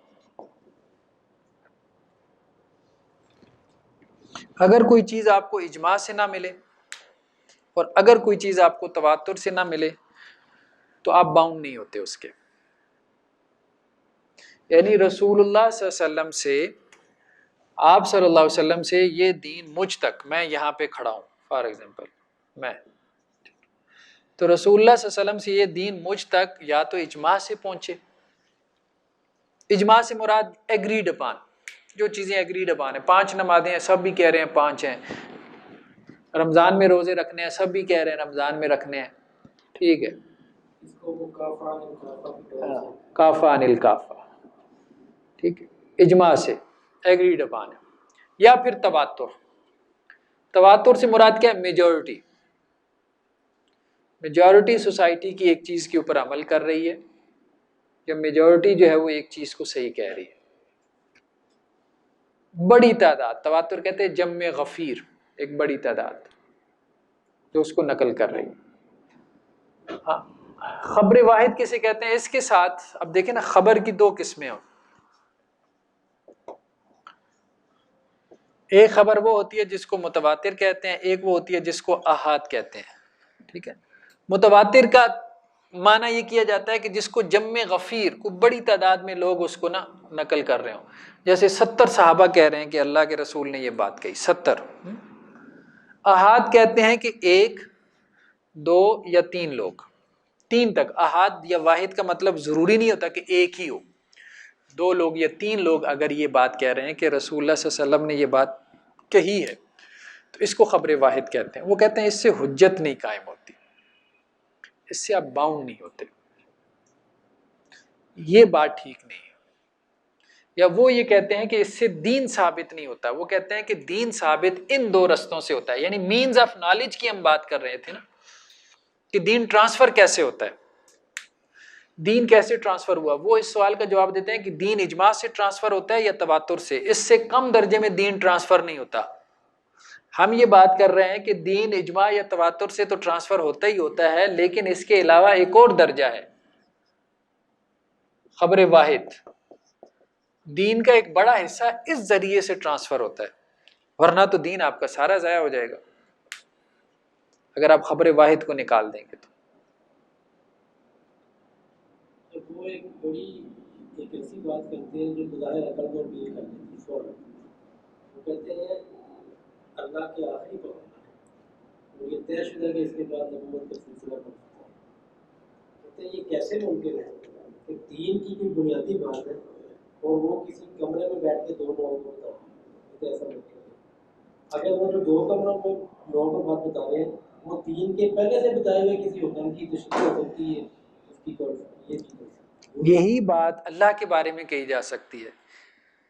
اگر کوئی چیز آپ کو اجماع سے نہ ملے اور اگر کوئی چیز آپ کو تواتر سے نہ ملے تو آپ باؤنڈ نہیں ہوتے اس کے. یعنی رسول اللہ صلی اللہ علیہ وسلم سے، آپ صلی اللہ علیہ وسلم سے یہ دین مجھ تک، میں یہاں پہ کھڑا ہوں فار ایگزامپل میں، تو رسول اللہ صلی اللہ علیہ وسلم سے یہ دین مجھ تک یا تو اجماع سے پہنچے. اجماع سے مراد ایگریڈ اپان، جو چیزیں ایگریڈ اپان ہیں. 5 نمازیں ہیں، سب بھی کہہ رہے ہیں 5 ہیں. رمضان میں روزے رکھنے ہیں، سب بھی کہہ رہے ہیں رمضان میں رکھنے ہیں. ٹھیک ہے، کافا انل کافا. ٹھیک ہے، اجماع سے ایگریڈ اپان ہے. یا پھر تواتر. تواتر سے مراد کیا ہے؟ میجورٹی. میجورٹی سوسائٹی کی ایک چیز کے اوپر عمل کر رہی ہے، یا میجورٹی جو ہے وہ ایک چیز کو صحیح کہہ رہی ہے. بڑی تعداد، تواتر کہتے ہیں جمع غفیر، ایک بڑی تعداد جو اس کو نقل کر رہی ہے. ہاں خبر واحد کسے کہتے ہیں؟ اس کے ساتھ اب دیکھیں نا، خبر کی 2 قسمیں ہوں. ایک خبر وہ ہوتی ہے جس کو متواتر کہتے ہیں، ایک وہ ہوتی ہے جس کو احاد کہتے ہیں. ٹھیک ہے، متواتر کا معنی یہ کیا جاتا ہے کہ جس کو جمع غفیر کو بڑی تعداد میں لوگ اس کو نقل کر رہے ہوں. جیسے 70 صحابہ کہہ رہے ہیں کہ اللہ کے رسول نے یہ بات کہی، 70. احاد کہتے ہیں کہ 1 2 یا 3 لوگ، 3 تک. احاد یا واحد کا مطلب ضروری نہیں ہوتا کہ ایک ہی ہو، 2 لوگ یا 3 لوگ اگر یہ بات کہہ رہے ہیں کہ رسول اللہ صلی اللہ علیہ وسلم نے یہ بات کہی ہے تو اس کو خبر واحد کہتے ہیں. وہ کہتے ہیں اس سے حجت نہیں قائم ہوتی، اس سے آپ باؤنڈ نہیں ہوتے. یہ بات ٹھیک نہیں ہے. یا وہ یہ کہتے ہیں کہ اس سے دین ثابت نہیں ہوتا. وہ کہتے ہیں کہ دین ثابت ان 2 رستوں سے ہوتا ہے. یعنی مینز آف نالج کی ہم بات کر رہے تھے نا کہ دین ٹرانسفر کیسے ہوتا ہے، دین کیسے ٹرانسفر ہوا. وہ اس سوال کا جواب دیتے ہیں کہ دین اجماع سے ٹرانسفر ہوتا ہے یا تواتر سے. اس سے کم درجے میں دین ٹرانسفر نہیں ہوتا. ہم یہ بات کر رہے ہیں کہ دین اجماع یا تواتر سے تو ٹرانسفر ہوتا ہی ہوتا ہے، لیکن اس کے علاوہ ایک اور درجہ ہے، خبر واحد. دین کا ایک بڑا حصہ اس ذریعے سے ٹرانسفر ہوتا ہے، ورنہ تو دین آپ کا سارا ضائع ہو جائے گا اگر آپ خبر واحد کو نکال دیں گے. تو وہ ایک بڑی ایک ایسی بات کرتے ہیں جو بظاہر عقل کو ڈیل کر دیتی ہے فوراً. وہ کہتے ہیں اللہ کے آخری پیغمبر ہے، وہ یہ طے شدہ کہ اس کے بعد نبوت کا سلسلہ بن سکتا ہے. یہ کیسے ممکن ہے کہ دین کی کوئی بنیادی بات ہے اور وہ کسی کمرے میں بیٹھ کے دو لوگوں کو بتا رہے ہیں؟ ایسا ممکن ہے؟ اگر وہ جو دو کمروں میں لوگوں کو بات بتا رہے ہیں وہ دین کے پہلے سے بتائے ہوئے کسی حکم کی تشریح ہو سکتی ہے، اس کی کر سکتی ہے، یہ چیز یہی بات اللہ کے بارے میں کہی جا سکتی ہے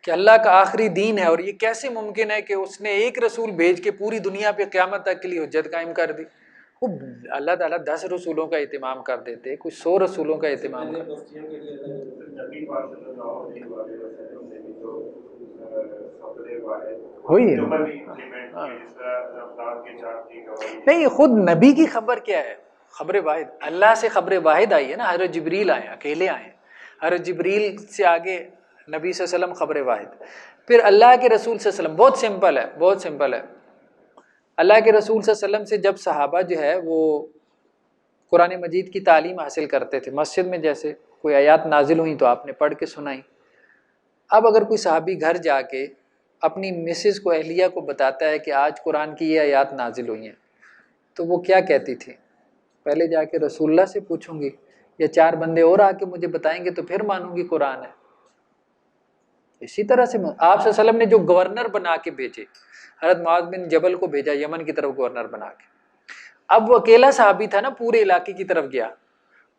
کہ اللہ کا آخری دین ہے، اور یہ کیسے ممکن ہے کہ اس نے ایک رسول بھیج کے پوری دنیا پہ قیامت تک کے لیے حجت قائم کر دی؟ وہ اللہ تعالیٰ 10 رسولوں کا اہتمام کر دیتے، کوئی 100 رسولوں کا اہتمام کر دیتے۔ بستیوں کے لیے الگ نبی پاک صلی اللہ علیہ وسلم نے بھی تو خبر واحد ہوئی ہے نہیں، خود نبی کی خبر کیا ہے؟ خبر واحد، اللہ سے خبر واحد آئی ہے نا، حضرت جبریل آئے، اکیلے آئے، حضرت جبریل سے آگے نبی صلی اللہ علیہ وسلم خبر واحد۔ پھر اللہ کے رسول صلی اللہ علیہ وسلم، بہت سمپل ہے، بہت سمپل ہے، اللہ کے رسول صلی اللہ علیہ وسلم سے جب صحابہ جو ہے وہ قرآن مجید کی تعلیم حاصل کرتے تھے، مسجد میں جیسے کوئی آیات نازل ہوئیں تو آپ نے پڑھ کے سنائی۔ اب اگر کوئی صحابی گھر جا کے اپنی مسز کو، اہلیہ کو بتاتا ہے کہ آج قرآن کی یہ آیات نازل ہوئی ہیں، تو وہ کیا کہتی تھی؟ پہلے جا کے رسول اللہ سے پوچھوں گی، یا 4 بندے اور آ کے مجھے بتائیں گے تو پھر مانوں گی قرآن ہے۔ اسی طرح سے آپ صلی اللہ علیہ وسلم نے جو گورنر بنا کے بھیجے، حضرت معاذ بن جبل کو بھیجا یمن کی طرف گورنر بنا کے، اب وہ اکیلا صحابی تھا نا، پورے علاقے کی طرف گیا،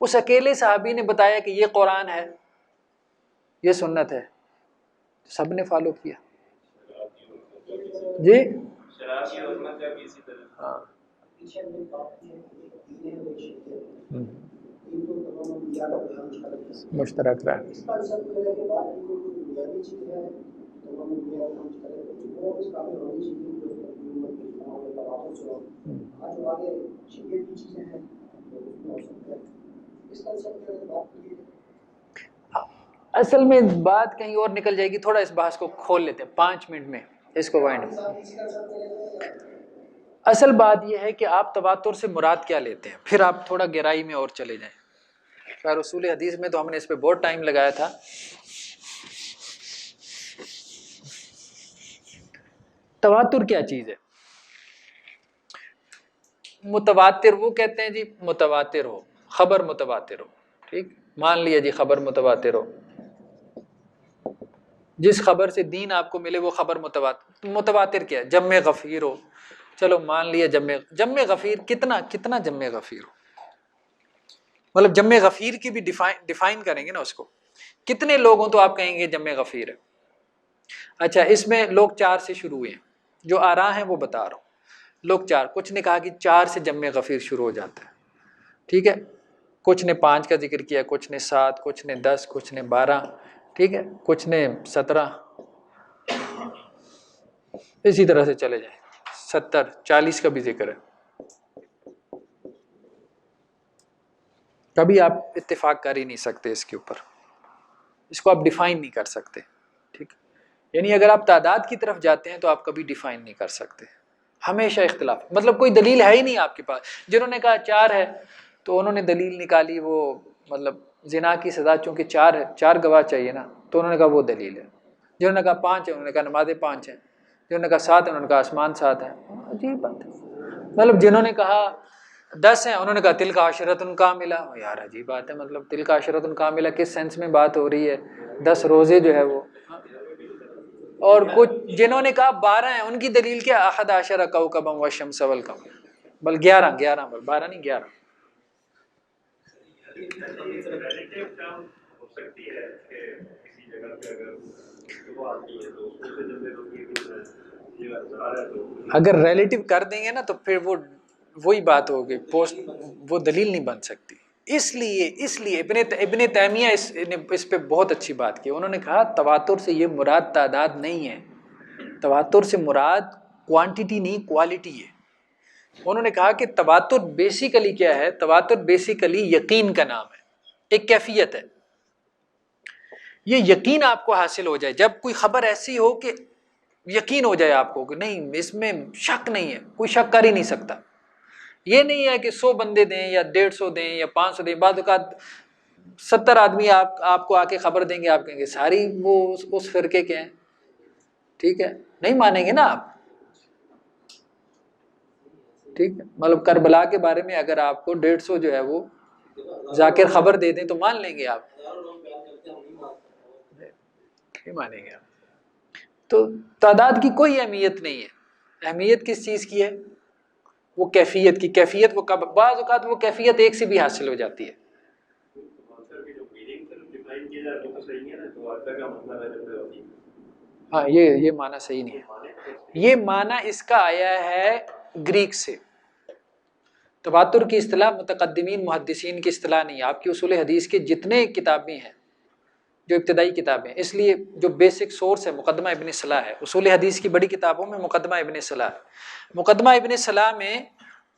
اس اکیلے صحابی نے بتایا کہ یہ قرآن ہے، یہ سنت ہے، سب نے فالو کیا۔ جی ہاں مشترک رہا اصل میں بات کہیں اور نکل جائے گی، تھوڑا اس بحث کو کھول لیتے ہیں 5 منٹ میں اس کو وائنڈ۔ اصل بات یہ ہے کہ آپ تواتر سے مراد کیا لیتے ہیں، پھر آپ تھوڑا گہرائی میں اور چلے جائیں۔ خیر اصول حدیث میں تو ہم نے اس پہ بہت ٹائم لگایا تھا۔ تواتر کیا چیز ہے؟ متواتر وہ کہتے ہیں جی متواتر ہو، خبر متواتر ہو، ٹھیک، مان لیا جی خبر متواتر ہو، جس خبر سے دین آپ کو ملے وہ خبر متواتر۔ متواتر کیا ہے؟ جمع غفیر ہو، چلو مان لیا جمع غفیر، کتنا جمع غفیر ہو، مطلب جمع غفیر کی بھی ڈیفائن کریں گے نا اس کو، کتنے لوگ ہوں تو آپ کہیں گے جمع غفیر ہے۔ اچھا اس میں لوگ 4 سے شروع ہوئے ہیں، جو آراء ہیں وہ بتا رہا ہوں، لوگ 4، کچھ نے کہا کہ 4 سے جمع غفیر شروع ہو جاتا ہے، ٹھیک ہے، کچھ نے 5 کا ذکر کیا، کچھ نے 7، کچھ نے 10، کچھ نے 12، ٹھیک ہے، کچھ نے 17، اسی طرح سے چلے جائیں، 70، 40 کا بھی ذکر ہے۔ کبھی آپ اتفاق کر ہی نہیں سکتے اس کے اوپر، اس کو آپ ڈیفائن نہیں کر سکتے، ٹھیک، یعنی اگر آپ تعداد کی طرف جاتے ہیں تو آپ کبھی ڈیفائن نہیں کر سکتے، ہمیشہ اختلاف، مطلب کوئی دلیل ہے ہی نہیں آپ کے پاس۔ جنہوں نے کہا 4 ہے تو انہوں نے دلیل نکالی، وہ مطلب زنا کی سزا چونکہ 4 ہے، 4 گواہ چاہیے نا، تو انہوں نے کہا وہ دلیل ہے۔ جنہوں نے کہا 5 ہے انہوں نے کہا نمازیں 5 ہیں، جنہوں نے کہا 7 ہے انہوں نے کہا آسمان 7 ہے۔ عجیب بات ہے، مطلب جنہوں نے کہا 10 ہیں انہوں نے کہا تلک عشرۃ کاملہ، یار عجیب بات ہے، مطلب تلک عشرۃ کاملہ کس سینس میں بات ہو رہی ہے؟ 10 روزے جو ہے وہ، اور کچھ جنہوں نے کہا 12 ہیں ان کی دلیل کیا؟ احد عشر کوكبا والشمس والقمر، بل 11 بل 12 نہیں 11۔ اگر ریلیٹو کر دیں گے نا تو پھر وہی بات ہوگی، وہ دلیل نہیں بن سکتی۔ اس لیے ابن تیمیہ اس پہ بہت اچھی بات کی، انہوں نے کہا تواتر سے یہ مراد تعداد نہیں ہے، تواتر سے مراد کوانٹیٹی نہیں کوالٹی ہے۔ انہوں نے کہا کہ تواتر بیسیکلی کیا ہے؟ تواتر بیسیکلی یقین کا نام ہے، ایک کیفیت ہے، یہ یقین آپ کو حاصل ہو جائے، جب کوئی خبر ایسی ہو کہ یقین ہو جائے آپ کو کہ نہیں اس میں شک نہیں ہے، کوئی شک کر ہی نہیں سکتا۔ یہ نہیں ہے کہ 100 بندے دیں یا 150 دیں یا 500 دیں، بعض اوقات 70 آدمی آپ کو آ کے خبر دیں گے، آپ کہیں گے ساری وہ اس فرقے کے ہیں، ٹھیک ہے، نہیں مانیں گے نا آپ، ٹھیک ہے، مطلب کربلا کے بارے میں اگر آپ کو 150 جو ہے وہ ذاکر خبر دے دیں تو مان لیں گے آپ، ہزاروں لوگ بیان کرتے ہیں ہم نہیں مانتے. نہیں مانیں گے آپ. تو تعداد کی کوئی اہمیت نہیں ہے. اہمیت کس چیز کی ہے؟ وہ کیفیت کی. کیفیت وہ کب بعض اوقات وہ کیفیت ایک سے بھی حاصل ہو جاتی ہے. ہاں یہ معنی صحیح نہیں ہے. یہ معنی اس کا آیا ہے گریک سے. تواتر کی اصطلاح متقدمین محدثین کی اصطلاح نہیں ہے. آپ کی اصول حدیث کے جتنے کتابیں ہیں جو ابتدائی کتابیں، اس لیے جو بیسک سورس ہے مقدمہ ابن صلاح ہے. اصول حدیث کی بڑی کتابوں میں مقدمہ ابن صلاح ہے. مقدمہ ابن صلاح میں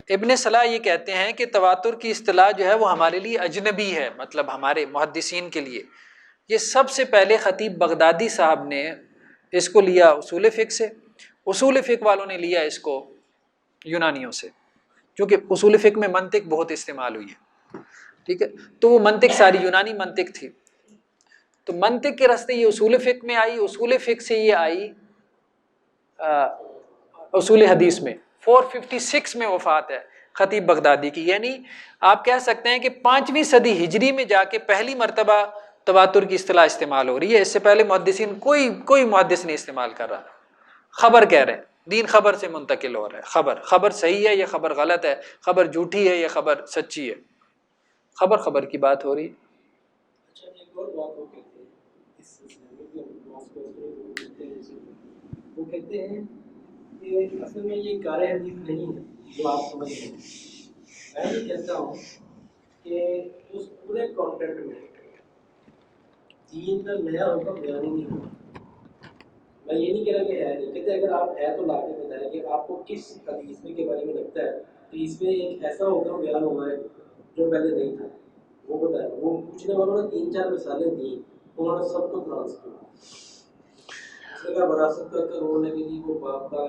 ابن صلاح یہ کہتے ہیں کہ تواتر کی اصطلاح جو ہے وہ ہمارے لیے اجنبی ہے، مطلب ہمارے محدثین کے لیے. یہ سب سے پہلے خطیب بغدادی صاحب نے اس کو لیا اصول فقہ سے. اصول فقہ والوں نے لیا اس کو یونانیوں سے، کیونکہ اصول فقہ میں منطق بہت استعمال ہوئی ہے. ٹھیک ہے، تو وہ منطق ساری یونانی منطق تھی. تو منطق کے راستے یہ اصول فقہ میں آئی. اصول فقہ سے یہ آئی اصول حدیث میں. 456 میں وفات ہے خطیب بغدادی کی. یعنی آپ کہہ سکتے ہیں کہ 5ویں صدی ہجری میں جا کے پہلی مرتبہ تواتر کی اصطلاح استعمال ہو رہی ہے. اس سے پہلے محدثین کوئی محدث نہیں استعمال کر رہا. خبر کہہ رہے ہیں، دین خبر سے منتقل ہو رہا ہے. خبر صحیح ہے یا خبر غلط ہے، خبر جھوٹی ہے یا خبر سچی ہے، خبر کی بات ہو رہی ہے. اچھا ایک اور بات وہ کہتے ہیں اس سلسلے میں وہ کہتے ہیں کہ اصل میں یہ کار حدیث نہیں ہے جو آپ سمجھ رہے ہیں. میں یہ کہتا ہوں کہ اس پورے کانٹینٹ میں دین کا نیا حکم بیان ہی نہیں ہوگا. میں یہ نہیں کہہ رہا کہ ہے نہیں، کہتے اگر آپ ہے تو لا کے بتائیں کہ آپ کو کس حدیث میں کے بارے میں لگتا ہے کہ اس میں ایک ایسا حکم بیان ہوا ہے جو پہلے نہیں تھا، وہ بتائیں. وہ پوچھنے والوں نے 3-4 مثالیں دی، انہوں نے سب کو پرانس کیا. اس نے کہا وراثت کا قانون ہے کہ جی وہ باپ کا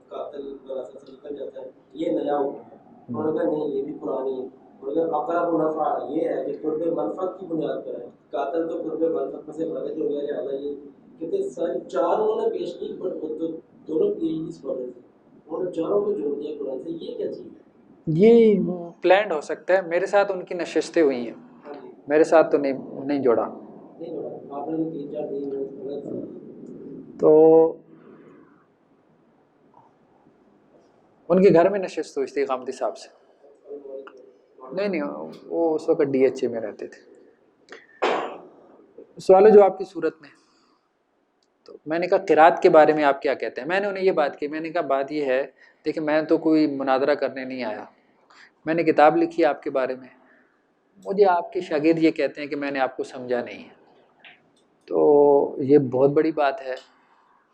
قاتل وراثت سے نکل جاتا ہے، یہ نیا حکم ہے. انہوں نے کہا نہیں یہ بھی پرانی ہے. انہوں نے کہا اقرب نفع یہ ہے کہ قرب منفعت کی بنیاد پر ہے، قاتل تو قرب منفعت میں سے خارج ہو گیا. لہٰذا یہ کہتے ساری 4 انہوں نے پیش کی، بٹ دونوں پی ایچ ڈی اسکالر تھے، انہوں نے 4 کو جوڑ دیا قرآن سے. یہ کیا چیز ہے؟ یہ پلانڈ ہو سکتا ہے. میرے ساتھ ان کی نشستیں ہوئی ہیں، میرے ساتھ تو نہیں جوڑا. نہیں جوڑا آپ نے 3-4 دن تو ان کے گھر میں نشست ہوئی تھی غامدی صاحب سے. نہیں وہ اس وقت ڈی ایچ اے میں رہتے تھے. سوال و جواب کی صورت میں تو میں نے کہا قرات کے بارے میں آپ کیا کہتے ہیں. میں نے انہیں یہ بات کی. میں نے کہا بات یہ ہے دیکھیں میں تو کوئی مناظرہ کرنے نہیں آیا، میں نے کتاب لکھی آپ کے بارے میں. مجھے آپ کے شاگرد یہ کہتے ہیں کہ میں نے آپ کو سمجھا نہیں ہے، تو یہ بہت بڑی بات ہے.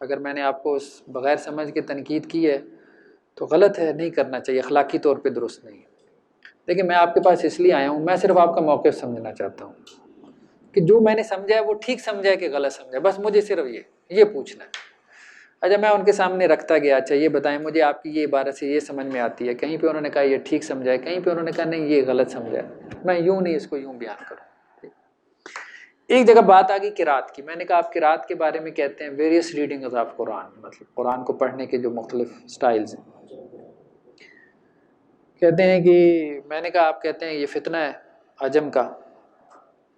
اگر میں نے آپ کو بغیر سمجھ کے تنقید کی ہے تو غلط ہے، نہیں کرنا چاہیے، اخلاقی طور پہ درست نہیں ہے. لیکن میں آپ کے پاس اس لیے آیا ہوں، میں صرف آپ کا موقف سمجھنا چاہتا ہوں کہ جو میں نے سمجھا ہے وہ ٹھیک سمجھا ہے کہ غلط سمجھا ہے. بس مجھے صرف یہ پوچھنا ہے. اچھا میں ان کے سامنے رکھتا گیا، اچھا یہ بتائیں مجھے آپ کی یہ عبارت سے یہ سمجھ میں آتی ہے. کہیں پہ انہوں نے کہا یہ ٹھیک سمجھا ہے، کہیں پہ انہوں نے کہا نہیں یہ غلط سمجھا ہے. میں یوں نہیں اس کو یوں بیان کروں. ایک جگہ بات آ گئی قرات کی. میں نے کہا آپ قرات کے بارے میں کہتے ہیں ویریس ریڈنگز آف قرآن، مطلب قرآن کو پڑھنے کے جو مختلف سٹائلز ہیں. کہتے ہیں کہ میں نے کہا آپ کہتے ہیں یہ فتنہ ہے عجم کا،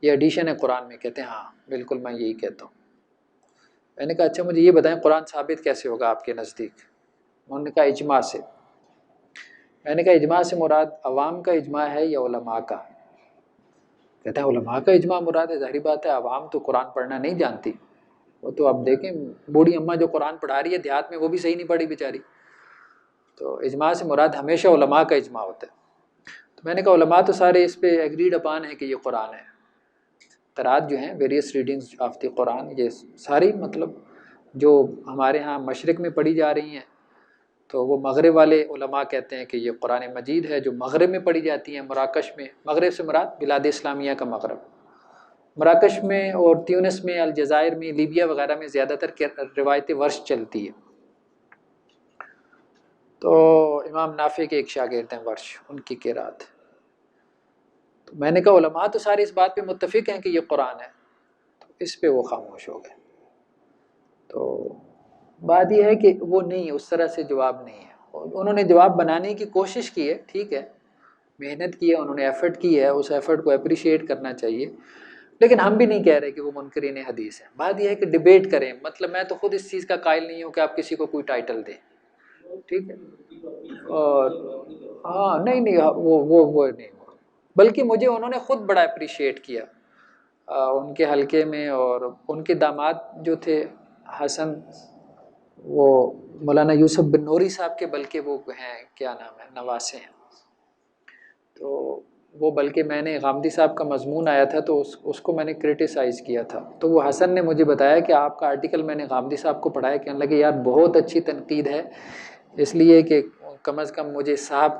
یہ ایڈیشن ہے قرآن میں. کہتے ہیں ہاں بالکل میں یہی کہتا ہوں. میں نے کہا اچھا مجھے یہ بتائیں قرآن ثابت کیسے ہوگا آپ کے نزدیک؟ انہوں نے کہا اجماع سے. میں نے کہا اجماع سے مراد عوام کا اجماع ہے یا علماء کا؟ کہتے ہیں علماء کا اجماع مراد ہے. ظاہری بات ہے عوام تو قرآن پڑھنا نہیں جانتی. وہ تو اب دیکھیں بوڑھی اماں جو قرآن پڑھا رہی ہے دیہات میں وہ بھی صحیح نہیں پڑھی بیچاری. تو اجماع سے مراد ہمیشہ علماء کا اجماع ہوتا ہے. تو میں نے کہا علماء تو سارے اس پہ ایگریڈ اپان ہے کہ یہ قرآن ہے. قرات جو ہیں ویریس ریڈنگز آف دی قرآن یہ ساری مطلب جو ہمارے ہاں مشرق میں پڑھی جا رہی ہیں تو وہ مغرب والے علماء کہتے ہیں کہ یہ قرآن مجید ہے جو مغرب میں پڑھی جاتی ہیں. مراکش میں، مغرب سے مراد بلاد اسلامیہ کا مغرب، مراکش میں اور تیونس میں، الجزائر میں، لیبیا وغیرہ میں زیادہ تر روایت ورش چلتی ہے. تو امام نافع کے ایک شاگرد ہیں ورش، ان کی قرات. تو میں نے کہا علماء تو سارے اس بات پہ متفق ہیں کہ یہ قرآن ہے. تو اس پہ وہ خاموش ہو گئے. تو بات یہ ہے کہ وہ نہیں اس طرح سے جواب نہیں ہے. انہوں نے جواب بنانے کی کوشش کی ہے، ٹھیک ہے محنت کی ہے, انہوں نے ایفرٹ کی ہے, اس ایفرٹ کو اپریشیٹ کرنا چاہیے. لیکن ہم بھی نہیں کہہ رہے کہ وہ منکرین حدیث ہیں. بات یہ ہے کہ ڈبیٹ کریں. مطلب میں تو خود اس چیز کا قائل نہیں ہوں کہ آپ کسی کو کوئی ٹائٹل دیں, ٹھیک ہے. اور ہاں نہیں وہ نہیں, بلکہ مجھے انہوں نے خود بڑا اپریشیٹ کیا ان کے حلقے میں. اور ان کے داماد جو تھے حسن, وہ مولانا یوسف بن نوری صاحب کے بلکہ وہ ہیں, کیا نام ہے, نواسے ہیں. تو وہ بلکہ میں نے غامدی صاحب کا مضمون آیا تھا تو اس کو میں نے کرٹیسائز کیا تھا. تو وہ حسن نے مجھے بتایا کہ آپ کا آرٹیکل میں نے غامدی صاحب کو پڑھایا, کہنے لگے یار بہت اچھی تنقید ہے, اس لیے کہ کم از کم مجھے صاحب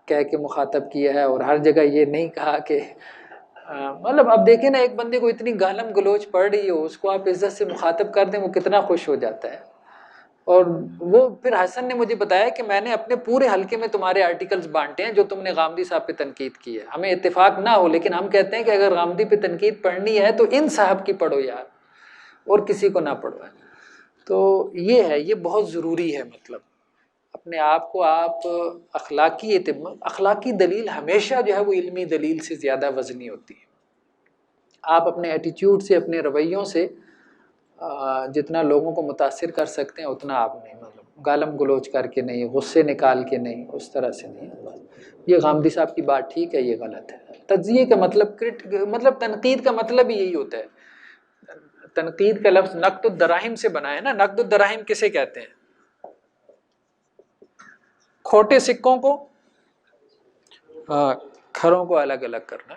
کہہ کے مخاطب کیا ہے اور ہر جگہ یہ نہیں کہا کہ مطلب اب دیکھیں نا, ایک بندے کو اتنی گالم گلوچ پڑ رہی ہو, اس کو آپ عزت سے مخاطب کر دیں, وہ کتنا خوش ہو جاتا ہے. اور وہ پھر حسن نے مجھے بتایا کہ میں نے اپنے پورے حلقے میں تمہارے آرٹیکلز بانٹے ہیں جو تم نے غامدی صاحب پہ تنقید کی ہے. ہمیں اتفاق نہ ہو لیکن ہم کہتے ہیں کہ اگر غامدی پہ تنقید پڑھنی ہے تو ان صاحب کی پڑھو یار, اور کسی کو نہ پڑھو. تو یہ ہے, یہ بہت ضروری ہے. مطلب اپنے آپ کو آپ اخلاقی دلیل ہمیشہ جو ہے وہ علمی دلیل سے زیادہ وزنی ہوتی ہے. آپ اپنے ایٹیٹیوڈ سے, اپنے رویوں سے جتنا لوگوں کو متاثر کر سکتے ہیں اتنا آپ نہیں, مطلب گالم گلوچ کر کے نہیں, غصے نکال کے نہیں, اس طرح سے نہیں. یہ غامدی صاحب کی بات ٹھیک ہے, یہ غلط ہے. تجزیے کا مطلب تنقید کا مطلب ہی یہی ہوتا ہے. تنقید کا لفظ نقد الدراہم سے بنا ہے نا. نقد الدراہم کسے کہتے ہیں؟ کھوٹے سکوں کو, کھروں کو الگ الگ کرنا.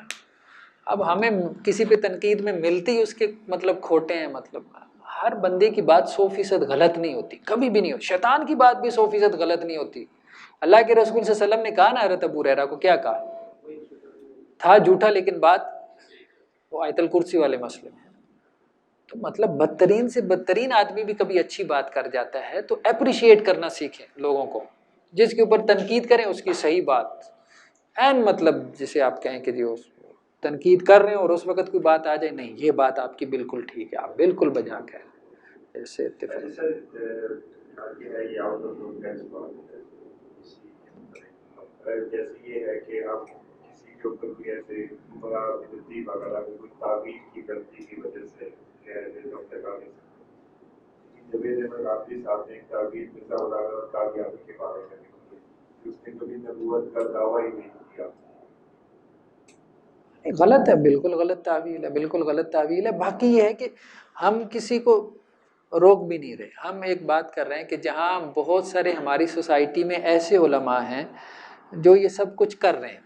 اب ہمیں کسی پہ تنقید میں ملتی اس کے مطلب کھوٹے ہیں. مطلب ہر بندے کی بات 100% غلط نہیں ہوتی, کبھی بھی نہیں ہوتی. شیطان کی بات بھی 100% غلط نہیں ہوتی. اللہ کے رسول صلی اللہ علیہ وسلم نے کہا نا حضرت ابو ہریرہ کو, کیا کہا تھا جھوٹا لیکن بات وہ آیت الکرسی والے مسئلے میں. تو مطلب بدترین سے بدترین آدمی بھی کبھی اچھی بات کر جاتا ہے. تو اپریشیٹ کرنا سیکھیں لوگوں کو. جس کے اوپر تنقید کریں اس کی صحیح بات مطلب جسے آپ کہیں کہ جو تنقید کر رہے ہیں اور اس وقت کوئی بات آ جائے, نہیں یہ بات آپ کی بالکل ٹھیک ہے, آپ بالکل بجا کر ایسے جیسے یہ ہے کہ آپ کسی کے اوپر بھی ایسے بڑا ترتیب وغیرہ کوئی تعویل کی غلطی کی وجہ سے غامدی صاحب نے ایک تعویل مثلا اور کامیابی کے بارے میں لکھی ہے, اس نے کبھی نبوت کا دعویٰ ہی نہیں کیا. غلط ہے, بالکل غلط تعویل ہے, بالکل غلط تعویل ہے. باقی یہ ہے کہ ہم کسی کو روک بھی نہیں رہے. ہم ایک بات کر رہے ہیں کہ جہاں بہت سارے ہماری سوسائٹی میں ایسے علماء ہیں جو یہ سب کچھ کر رہے ہیں,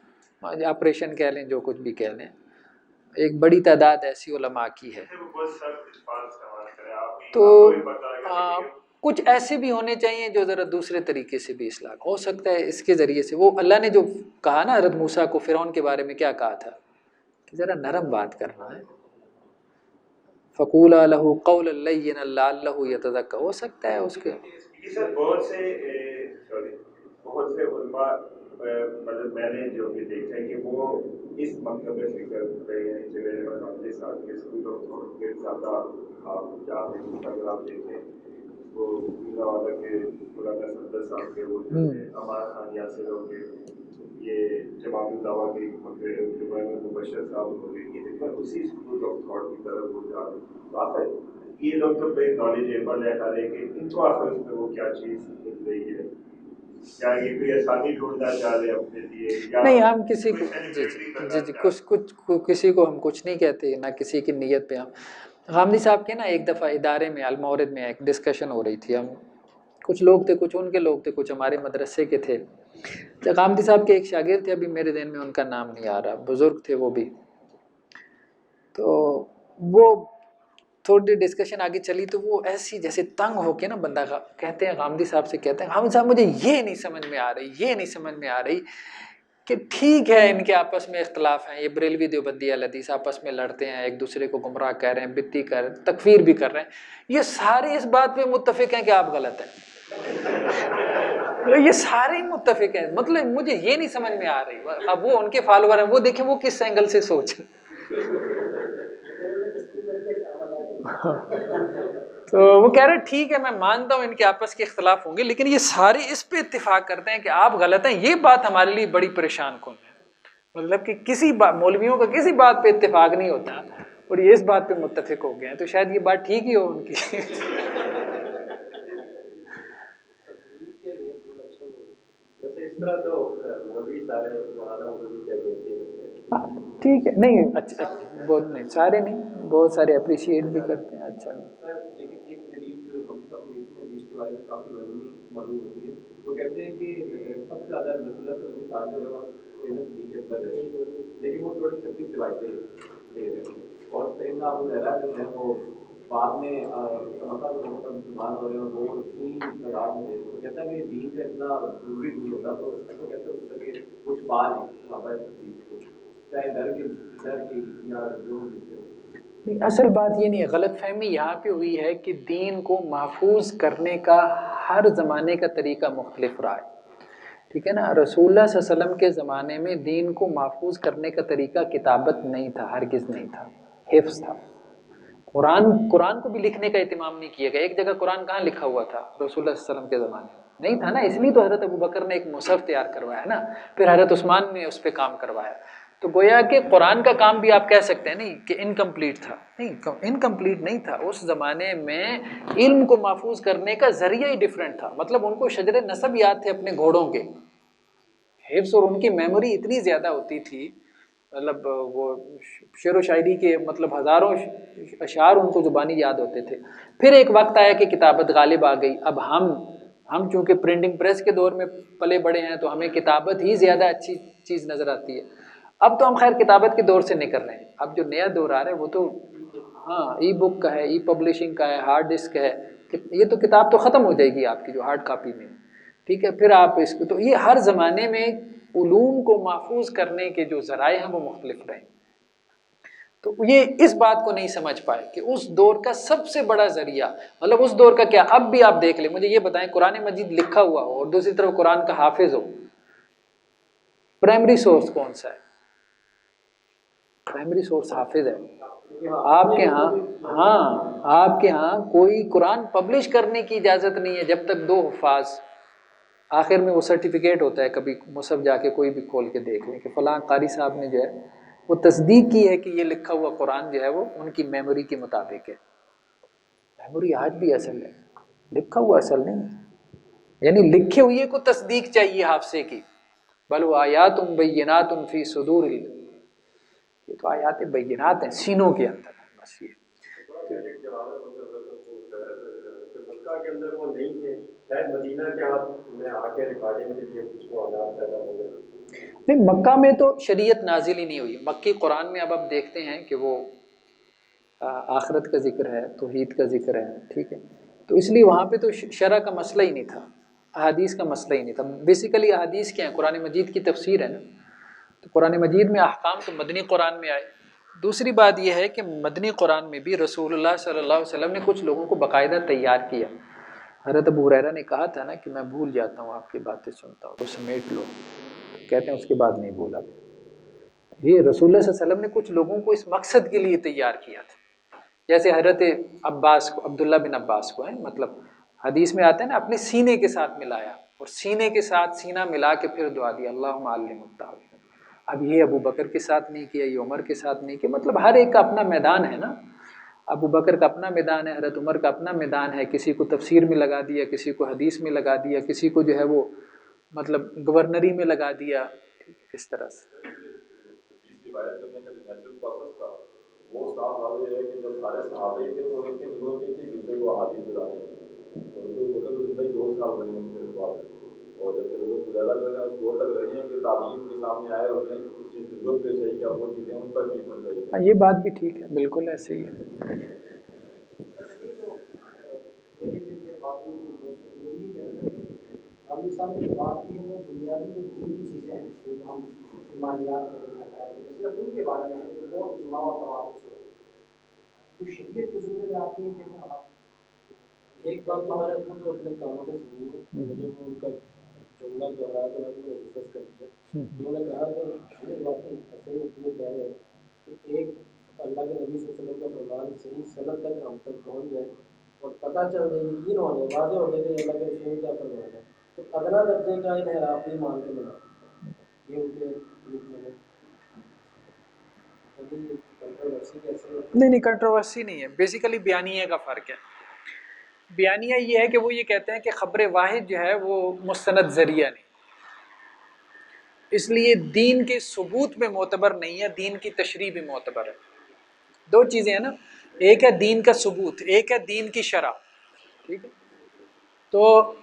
آپریشن کہہ لیں, جو کچھ بھی کہہ لیں, ایک بڑی تعداد ایسی علماء کی ہے. تو کچھ ایسے بھی ہونے چاہیے جو ذرا دوسرے طریقے سے بھی اصلاح ہو سکتا ہے. اس کے ذریعے سے وہ اللہ نے جو کہا نا حضرت موسیٰ کو فرعون کے بارے میں, کیا کہا تھا کہ ذرا نرم بات کرنا ہے. فَقُولَا لَهُ قَوْلًا لَيِّنًا لَعَلَّهُ يَتَذَكَّرُ. ہو سکتا ہے اس کے بہت سے علماء مطلب میں نے جو بھی دیکھا ہے کہ وہ اس مکتبے سے کر رہے ہیں جو غامدی صاحب کے اسکول آف تھاٹ کے زیادہ آپ جاتے ہیں. اگر آپ دیکھیں وہ والا کے مولانا صدر صاحب کے, وہ عمار خان یاسر ہو گئے, یہ جماعت الدعویٰ کے مبشر صاحب ہو گئے, یہ دیکھا اسی اسکول آف تھاٹ کی طرف وہ جا رہے ہیں. یہ لوگ تو بڑے نالجیبل ہے ہر ایک, ان کو آخر اس میں وہ کیا چیز مل رہی ہے, کیا یہ کوئی آسانی ڈھونڈنا چاہ رہے اپنے لیے؟ نہیں, ہم کسی کو کسی کو ہم کچھ نہیں کہتے, نہ کسی کی نیت پہ. ہم غامدی صاحب کے نا ایک دفعہ ادارے میں المورد میں ایک ڈسکشن ہو رہی تھی. ہم کچھ لوگ تھے, کچھ ان کے لوگ تھے, کچھ ہمارے مدرسے کے تھے. غامدی صاحب کے ایک شاگرد تھے, ابھی میرے ذہن میں ان کا نام نہیں آ رہا, بزرگ تھے وہ بھی. تو وہ تھوڑی ڈسکشن آگے چلی تو وہ ایسی جیسے تنگ ہو کے نا بندہ کہتے ہیں غامدی صاحب سے, کہتے ہیں غامدی صاحب مجھے یہ نہیں سمجھ میں آ رہی, یہ نہیں سمجھ میں آ رہی کہ ٹھیک ہے ان کے آپس میں اختلاف ہیں, یہ بریلوی دیوبندی اہل حدیث آپس میں لڑتے ہیں, ایک دوسرے کو گمراہ کہہ رہے ہیں, بدعتی کہہ رہے ہیں, تکفیر بھی کر رہے ہیں, یہ سارے اس بات پہ متفق ہیں کہ آپ غلط ہیں. یہ سارے ہی متفق ہیں, مطلب مجھے یہ نہیں سمجھ میں آ رہی. اب وہ ان کے فالوور ہیں, وہ دیکھیں وہ کس اینگل سے سوچیں. تو وہ کہہ رہے ٹھیک ہے میں مانتا ہوں ان کے آپس کے اختلاف ہوں گے, لیکن یہ سارے اس پہ اتفاق کرتے ہیں کہ آپ غلط ہیں. یہ بات ہمارے لیے بڑی پریشان کن ہے. مطلب کہ کسی مولویوں کا کسی بات پہ اتفاق نہیں ہوتا اور یہ اس بات پہ متفق ہو گئے ہیں، تو شاید یہ بات ٹھیک ہی ہو ان کی. جیسے اس طرح تو مولوی سارے مولانا مولوی کہتے ہیں. ٹھیک ہے، نہیں اچھا بہت نہیں، سارے نہیں، بہت سارے اپریشیٹ بھی کرتے ہیں. اچھا کافی معلوم ہوتی ہے، وہ کہتے ہیں کہ سب سے زیادہ لیکن وہ تھوڑی تکلیف روایتیں دے رہے ہیں اور سیدنا ابو ہریرہ جو ہے وہ بعد میں مسلمان ہو رہے ہیں، وہ اتنی تعداد میں وہ کہتا ہے کہ دین کا اتنا ضروری نہیں ہوتا، تو کہتے ہوتا کہ کچھ بات ہے چاہے ڈر کی یا جو اصل بات یہ نہیں ہے، غلط فہمی یہاں پہ ہوئی ہے کہ دین کو محفوظ کرنے کا ہر زمانے کا طریقہ مختلف رہا ہے. ٹھیک ہے نا، رسول اللہ صلی اللہ علیہ وسلم کے زمانے میں دین کو محفوظ کرنے کا طریقہ کتابت نہیں تھا، ہرگز نہیں تھا، حفظ تھا. قرآن کو بھی لکھنے کا اہتمام نہیں کیا گیا. ایک جگہ قرآن کہاں لکھا ہوا تھا رسول اللہ صلی اللہ علیہ وسلم کے زمانے میں؟ نہیں تھا نا. اس لیے تو حضرت ابوبکر نے ایک مصحف تیار کروایا نا، پھر حضرت عثمان نے اس پہ کام کروایا. تو گویا کہ قرآن کا کام بھی آپ کہہ سکتے ہیں نہیں کہ انکمپلیٹ تھا، نہیں انکمپلیٹ نہیں تھا. اس زمانے میں علم کو محفوظ کرنے کا ذریعہ ہی ڈیفرنٹ تھا. مطلب ان کو شجر نسب یاد تھے اپنے گھوڑوں کے، حفظ اور ان کی میموری اتنی زیادہ ہوتی تھی، مطلب وہ شعر و شاعری کے مطلب ہزاروں اشعار ان کو زبانی یاد ہوتے تھے. پھر ایک وقت آیا کہ کتابت غالب آ گئی. اب ہم چونکہ پرنٹنگ پریس کے دور میں پلے بڑے ہیں تو ہمیں کتابت ہی زیادہ اچھی چیز نظر آتی ہے. اب تو ہم خیر کتابت کے دور سے نکل رہے ہیں. اب جو نیا دور آ رہا ہے وہ تو ہاں ای بک کا ہے، ای پبلشنگ کا ہے، ہارڈ ڈسک ہے. یہ تو کتاب تو ختم ہو جائے گی آپ کی جو ہارڈ کاپی میں. ٹھیک ہے، پھر آپ اس کو تو یہ ہر زمانے میں علوم کو محفوظ کرنے کے جو ذرائع ہیں وہ مختلف رہے. تو یہ اس بات کو نہیں سمجھ پائے کہ اس دور کا سب سے بڑا ذریعہ مطلب اس دور کا کیا. اب بھی آپ دیکھ لیں، مجھے یہ بتائیں قرآن مجید لکھا ہوا ہو اور دوسری طرف قرآن کا حافظ ہو، پرائمری سورس کون سا ہے؟ پرائمری سورس حافظ ہے. آپ کے آپ کے ہاں کوئی قرآن پبلش کرنے کی اجازت نہیں ہے جب تک 2 حفاظ. آخر میں وہ سرٹیفکیٹ ہوتا ہے، کبھی مصحف جا کے کوئی بھی کھول کے دیکھ لیں کہ فلاں قاری صاحب نے جو ہے وہ تصدیق کی ہے کہ یہ لکھا ہوا قرآن جو ہے وہ ان کی میموری کے مطابق ہے. میموری آج بھی اصل ہے، لکھا ہوا اصل نہیں ہے. یعنی لکھے ہوئے کو تصدیق چاہیے حافظے کی. بل وہ آیات بینات فی صدور، یہ تو آیات بینات ہیں سینوں کے اندر. بس یہ مکہ کے اندر وہ نہیں تھے، شاید مدینہ کے ہاتھ میں آ کے ریکارڈنگ کے لیے کچھ کو آزاد پیدا ہو گئے. نہیں، مکہ میں تو شریعت نازل ہی نہیں ہوئی. مکی قرآن میں اب آپ دیکھتے ہیں کہ وہ آخرت کا ذکر ہے، توحید کا ذکر ہے. ٹھیک ہے، تو اس لیے وہاں پہ تو شرع کا مسئلہ ہی نہیں تھا، احادیث کا مسئلہ ہی نہیں تھا. بیسیکلی احادیث کیا ہیں؟ قرآن مجید کی تفسیر ہے نا. تو قرآن مجید میں احکام تو مدنی قرآن میں آئے. دوسری بات یہ ہے کہ مدنی قرآن میں بھی رسول اللہ صلی اللہ علیہ وسلم نے کچھ لوگوں کو باقاعدہ تیار کیا. حضرت ابو ہریرہ نے کہا تھا نا کہ میں بھول جاتا ہوں، آپ کی باتیں سنتا ہوں تو سمیٹ لو. کہتے ہیں اس کے بعد نہیں بولا. یہ رسول اللہ صلی اللہ علیہ وسلم نے کچھ لوگوں کو اس مقصد کے لیے تیار کیا تھا. جیسے حضرت عباس کو، عبداللہ بن عباس کو ہے، مطلب حدیث میں آتا ہے نا اپنے سینے کے ساتھ ملایا اور سینے کے ساتھ سینہ ملا کے پھر دعا دی اللہم علم التعویذ. اب یہ ابو بکر کے ساتھ نہیں کیا، یہ عمر کے ساتھ نہیں کیا. مطلب ہر ایک کا اپنا میدان ہے نا. ابو بکر کا اپنا میدان ہے، حضرت عمر کا اپنا میدان ہے. کسی کو تفسیر میں لگا دیا، کسی کو حدیث میں لگا دیا، کسی کو جو ہے وہ مطلب گورنری میں لگا دیا. اس طرح سے وہ صاحب واضح ہے کہ جب سارے صحابہ تھے تو ان کے دنوں کی تھی جن سے وہ حادث گزارے زندگی 2 سال بنی ان کے بعد. اور جب گزارا جو ہے دور تک رہی ہیں کہ تعلیم کے سامنے آئے اور ضرورت پیش آئی کیا وہ چیزیں ان پر بھی بن رہی. یہ بات بھی ٹھیک ہے، بالکل ایسے ہی ہے. ابھی سب کی بات کی ہے بنیادی جو دین کی چیزیں ہیں جو ہم ایمانیات ان کے بارے میں وہ اجماع و توافق سے تو شریعت کے ذمہ میں آتی ہے کہ ایک بات تو ہمارے خود اپنے کاموں سے ضرور ہے. مجھے ان کا جملہ دوہرایا تو میں نے ڈسکس کر دیا. انہوں نے کہا کہ یہ باتیں ایسے ہی اپنے کہہ رہے ہیں کہ ایک اللہ کے نبی صلی اللہ علیہ وسلم کا فرمان صحیح سند تک ہم تک پہنچ جائے اور پتہ چل جائے یقین ہو جائے واضح ہو جائے کہ اللہ کے رسول کیا فرما ہے تو ادنا درجے کا انحراف نہیں مان کے بنا. یہ ان کے نہیں کنٹروورسی نہیں ہے، بیسیکلی بیانیہ کا فرق ہے. بیانیہ یہ ہے کہ وہ یہ کہتے ہیں کہ خبر واحد جو ہے وہ مستند ذریعہ نہیں، اس لیے دین کے ثبوت میں معتبر نہیں ہے، دین کی تشریح بھی معتبر ہے. دو چیزیں ہیں نا، ایک ہے دین کا ثبوت، ایک ہے دین کی شرح. ٹھیک ہے، تو